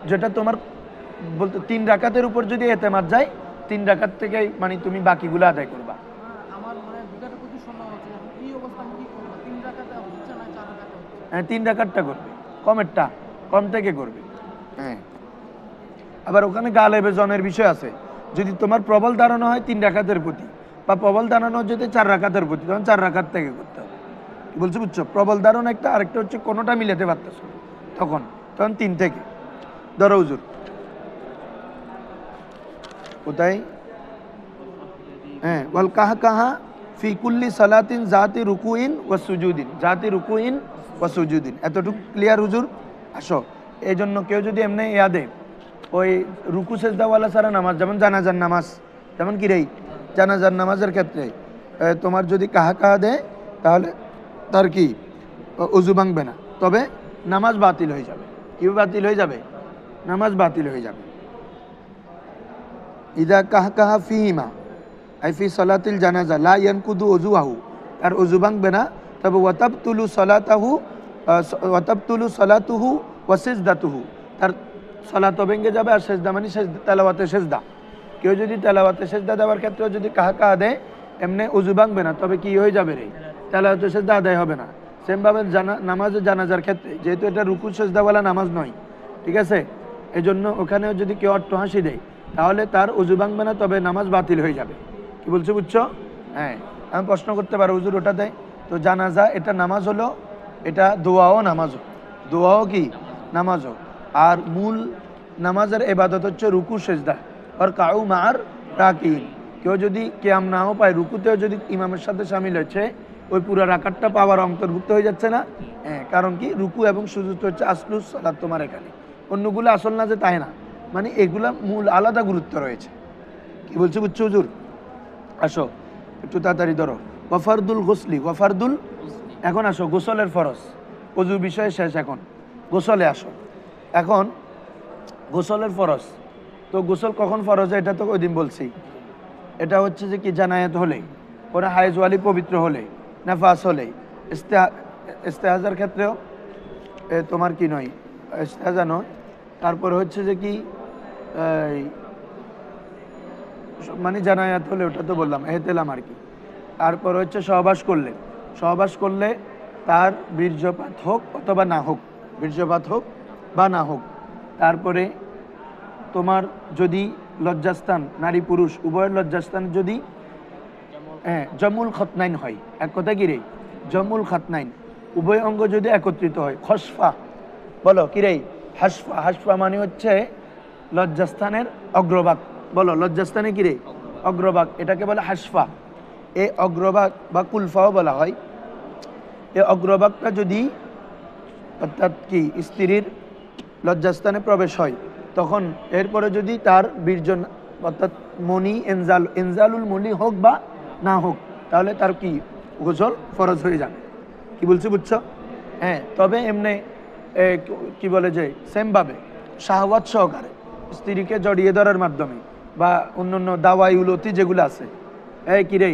যেটা তোমার বলতে 3 রাকাতের উপর যদি এতেমাদ যায়, 3 রাকাত থেকে মানে তুমি বাকিগুলো আদায় করবা। হ্যাঁ, 3 রাকাতটা করবে, কমেরটা কম থেকে করবে। হ্যাঁ, আবার ওখানে গালেবে জনের বিষয় আছে, যদি তোমার প্রবল ধারণা হয় 3 রাকাতের প্রতি, বা প্রবল ধারণা যদি 4 রাকাতের প্রতি, তখন 4 রাকাত থেকে করতে হবে। কি বলছো বুঝছো? প্রবল ধারণা একটা, আরেকটা হচ্ছে কোনোটা মিলাতে পারতেছো, তখন 3 থেকে ধরো হুজুর। কোথায়? হ্যাঁ, ওয়াল কাহকাহা ফি কুল্লি সালাতিন জাতি রুকুইন ওয়া সুজুদিন, জাতি রুকুইন ওয়া সুজুদিন। এতটুকু ক্লিয়ার হুজুর? আসো, এই জন্য কেউ যদি এমনি ইয়াদে ওই রুকু সেজদাওয়ালা সারা নামাজ, যেমন জানাজার নামাজ, যেমন কি রে জানাজার নামাজের ক্ষেত্রে তোমার যদি কাহা দেয়, তাহলে তার কি উজু ভাঙবে না, তবে নামাজ বাতিল হয়ে যাবে। কি বাতিল হয়ে যাবে? নামাজ বাতিল হয়ে যাবে। ইদা কাহা ফিহিমা আই ফি সালাতিল জানাজা লা ইয়ানকুদু উযুহু, আর উযু ভাঙবে না, তবে ওয়াতাবতুলু সালাতুহু ওয়া সিজদাতুহু, তার সালাতও ভেঙে যাবে, আর সেজদা মানে তেলাওয়াতে সেজদা। কেউ যদি তেলাওয়াতে সেজদা দেওয়ার ক্ষেত্রে যদি কাহা দেয়, এমনি উযু ভাঙবে না, তবে কি হয়ে যাবে রে? তেলাওয়াতে সেজদা আদায় হবে না। সেমভাবে নামাজে জানাজার ক্ষেত্রে, যেহেতু এটা রুকু সেজদাওয়ালা নামাজ নয়, ঠিক আছে, এই জন্য ওখানেও যদি কেউ অট্টহাসি দেয়, তাহলে তার উযু ভাঙবে না, তবে নামাজ বাতিল হয়ে যাবে। কি বলছো বুঝছো? হ্যাঁ, আমি প্রশ্ন করতে পারো হুজুর ওটা দেয় তো জানাজা এটা নামাজ হলো, এটা দোয়াও নামাজও, দোয়াও কি নামাজও। আর মূল নামাজের ইবাদত হচ্ছে রুকু সেজদা, আর কাউ মার রাকিন, কেউ যদি কিয়াম নাও পায়, রুকুতেও যদি ইমামের সাথে শামিল হয়েছে, ওই পুরো রাকাতটা পাওয়ার অন্তর্ভুক্ত হয়ে যাচ্ছে না? হ্যাঁ, কারণ কি রুকু এবং সুজুদ হচ্ছে আসলুস সালাত তোমার এখানে, অন্যগুলো আসল না যে তাই না, মানে এগুলা মূল আলাদা গুরুত্ব রয়েছে। কি বলছে বুঝছো হুজুর? আসো একটু তাড়াতাড়ি ধরো। ওয়াফারদুল গোসলি, ওয়াফারদুল, এখন আসো গোসলের ফরজ, অজু বিষয়ে শেষ, এখন গোসলে আসো। এখন গোসলের ফরজ, তো গোসল কখন ফরজ হয় এটা তো ওই দিন বলছি। এটা হচ্ছে যে কি জানায়াত হলে, কোনো হায়েজওয়ালি পবিত্র হলে, নাফাস হলে, ইস্তেহাজার ক্ষেত্রেও তোমার কি নয়, ইস্তেহাজা নয়, তারপরে হচ্ছে যে কি মানে জানায়াত হলে, ওটা তো বললাম এহতেলাম আর কি। তারপর হচ্ছে সহবাস করলে, সহবাস করলে তার বীর্যপাত হোক অথবা না হোক, বীর্যপাত হোক বা না হোক। তারপরে তোমার যদি লজ্জাস্থান, নারী পুরুষ উভয়ের লজ্জাস্থান যদি জমুল খতনাইন হয়, এক কথা কি রে, জমুল খতনাইন, উভয় অঙ্গ যদি একত্রিত হয়, খসফা, বলো কি রে, হাসফা, হাসফা মানে হচ্ছে লজ্জাস্থানের অগ্রভাগ, বলো লজ্জাস্থানে কি রে, অগ্রভাগ, এটাকে বলে হাসফা। এই অগ্রভাগ বা কুলফাও বলা হয়। এই অগ্রভাগটা যদি অর্থাৎ কি স্ত্রীর লজ্জাস্থানে প্রবেশ হয়, তখন এরপরে যদি তার বীর্য অর্থাৎ মনি, এনজালুল মনি হোক বা না হোক, তাহলে তার কি গোসল ফরজ হয়ে যাবে। কি বলছি বুঝছো? হ্যাঁ, তবে এমনি কি বলে যে সেমভাবে শাহওয়াত সহকারে স্ত্রীকে জড়িয়ে ধরার মাধ্যমে বা অন্যান্য দাওয়াইউল অতি যেগুলো আছে, কি রে,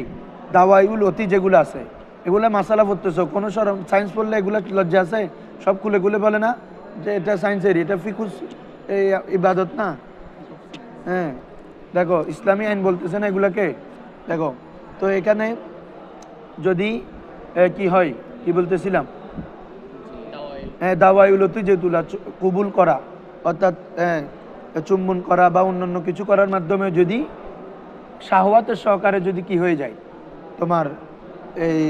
দাওয়াইউল অতি যেগুলো আছে, এগুলো মাসালা পড়তেছ, কোনো সরম সায়েন্স পড়লে এগুলো লজ্জা আছে, সব খুলে খুলে বলে না যে এটা সায়েন্সেরই, এটা ফিকুস ইবাদত না। হ্যাঁ, দেখো ইসলামী আইন বলতেছে না এগুলাকে, দেখো। তো এখানে যদি কি হয়, কি বলতেছিলাম, হ্যাঁ দাওয়াইউলতি যেহেতু কবুল করা, অর্থাৎ চুম্বন করা বা অন্যান্য কিছু করার মাধ্যমে যদি শাহওয়াতের সহকারে যদি কি হয়ে যায়, তোমার এই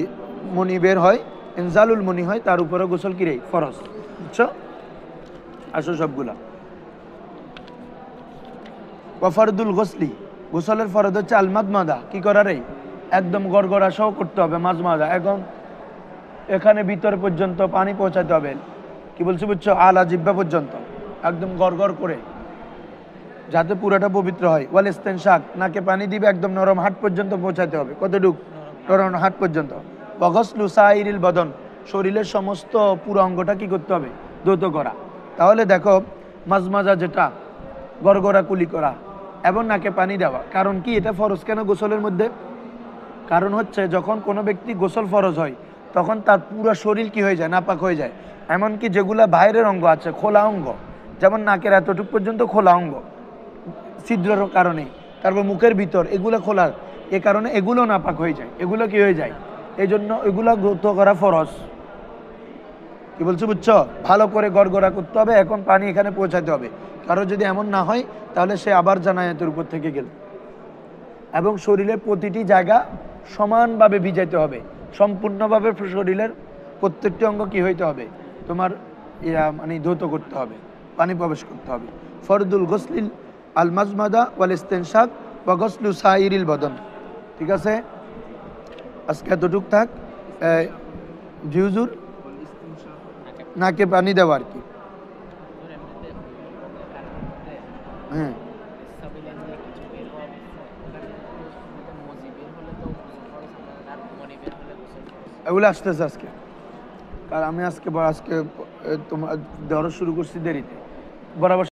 মনি বের হয়, ইনজালুল মনি হয়, তার উপরে গোসল কি রে, ফরজ। বুঝছো? আসো সবগুলা। ওয়াফারদুল গোসলি, গোসলের ফরজ হচ্ছে আলমাদ মাদা, কি করার, একদম গড়গড়া সহ করতে হবে মাজমাদা। এখন এখানে ভিতর পর্যন্ত পানি পৌঁছাতে হবে, কি বলছি বুঝছো, আলা জিব্বা পর্যন্ত একদম গড়গড় করে, যাতে পুরোটা পবিত্র হয়। ওয়াল ইস্তেনশাক, নাকে পানি দিবে, একদম নরম হাট পর্যন্ত পৌঁছাতে হবে, কতটুক, নরম হাট পর্যন্ত। ওয়াগসলু সাইরিল বদন, শরীরের সমস্ত পুরো অঙ্গটা কি করতে হবে, ধৌত করা। তাহলে দেখো মাজমাজা যেটা গড়গড়া কুলি করা এবং নাকে পানি দেওয়া, কারণ কি এটা ফরজ কেন গোসলের মধ্যে? কারণ হচ্ছে যখন কোনো ব্যক্তি গোসল ফরজ হয়, তখন তার পুরো শরীর কি হয়ে যায়, নাপাক হয়ে যায়। এমনকি যেগুলা বাইরের অঙ্গ আছে, খোলা অঙ্গ, যেমন নাকের এতটুকু পর্যন্ত খোলা অঙ্গ ছিদ্রের কারণে, তারপর মুখের ভিতর এগুলো খোলা, এ কারণে এগুলো নাপাক হয়ে যায়, এগুলো কি হয়ে যায়, এই জন্য এগুলো ধৌত করা ফরজ। কি বলছো বুঝছো? ভালো করে গড়গড়া করতে হবে, এখন পানি এখানে পৌঁছাতে হবে। কারো যদি এমন না হয়, তাহলে সে আবার জানায়াতের উপর থেকে গেল। এবং শরীরের প্রতিটি জায়গা সমানভাবে ভিজাইতে হবে, সম্পূর্ণভাবে শরীরের প্রত্যেকটি অঙ্গ কি হইতে হবে, তোমার মানে ধৌত করতে হবে, পানি প্রবেশ করতে হবে। ফরদুল গোসলিল আল মাজমাদা ওয়াল ইস্তেনশাক ওয়া গসলু সাইরিল বদন। ঠিক আছে, আজকে এতটুক থাক। জি হুজুর, নাকে পানি দেওয়া আর কি। হ্যাঁ, এগুলো আসতেছে আজকে, কারণ আমি আজকে তোমার দেওয়া শুরু করছি দেরিতে, বরাবর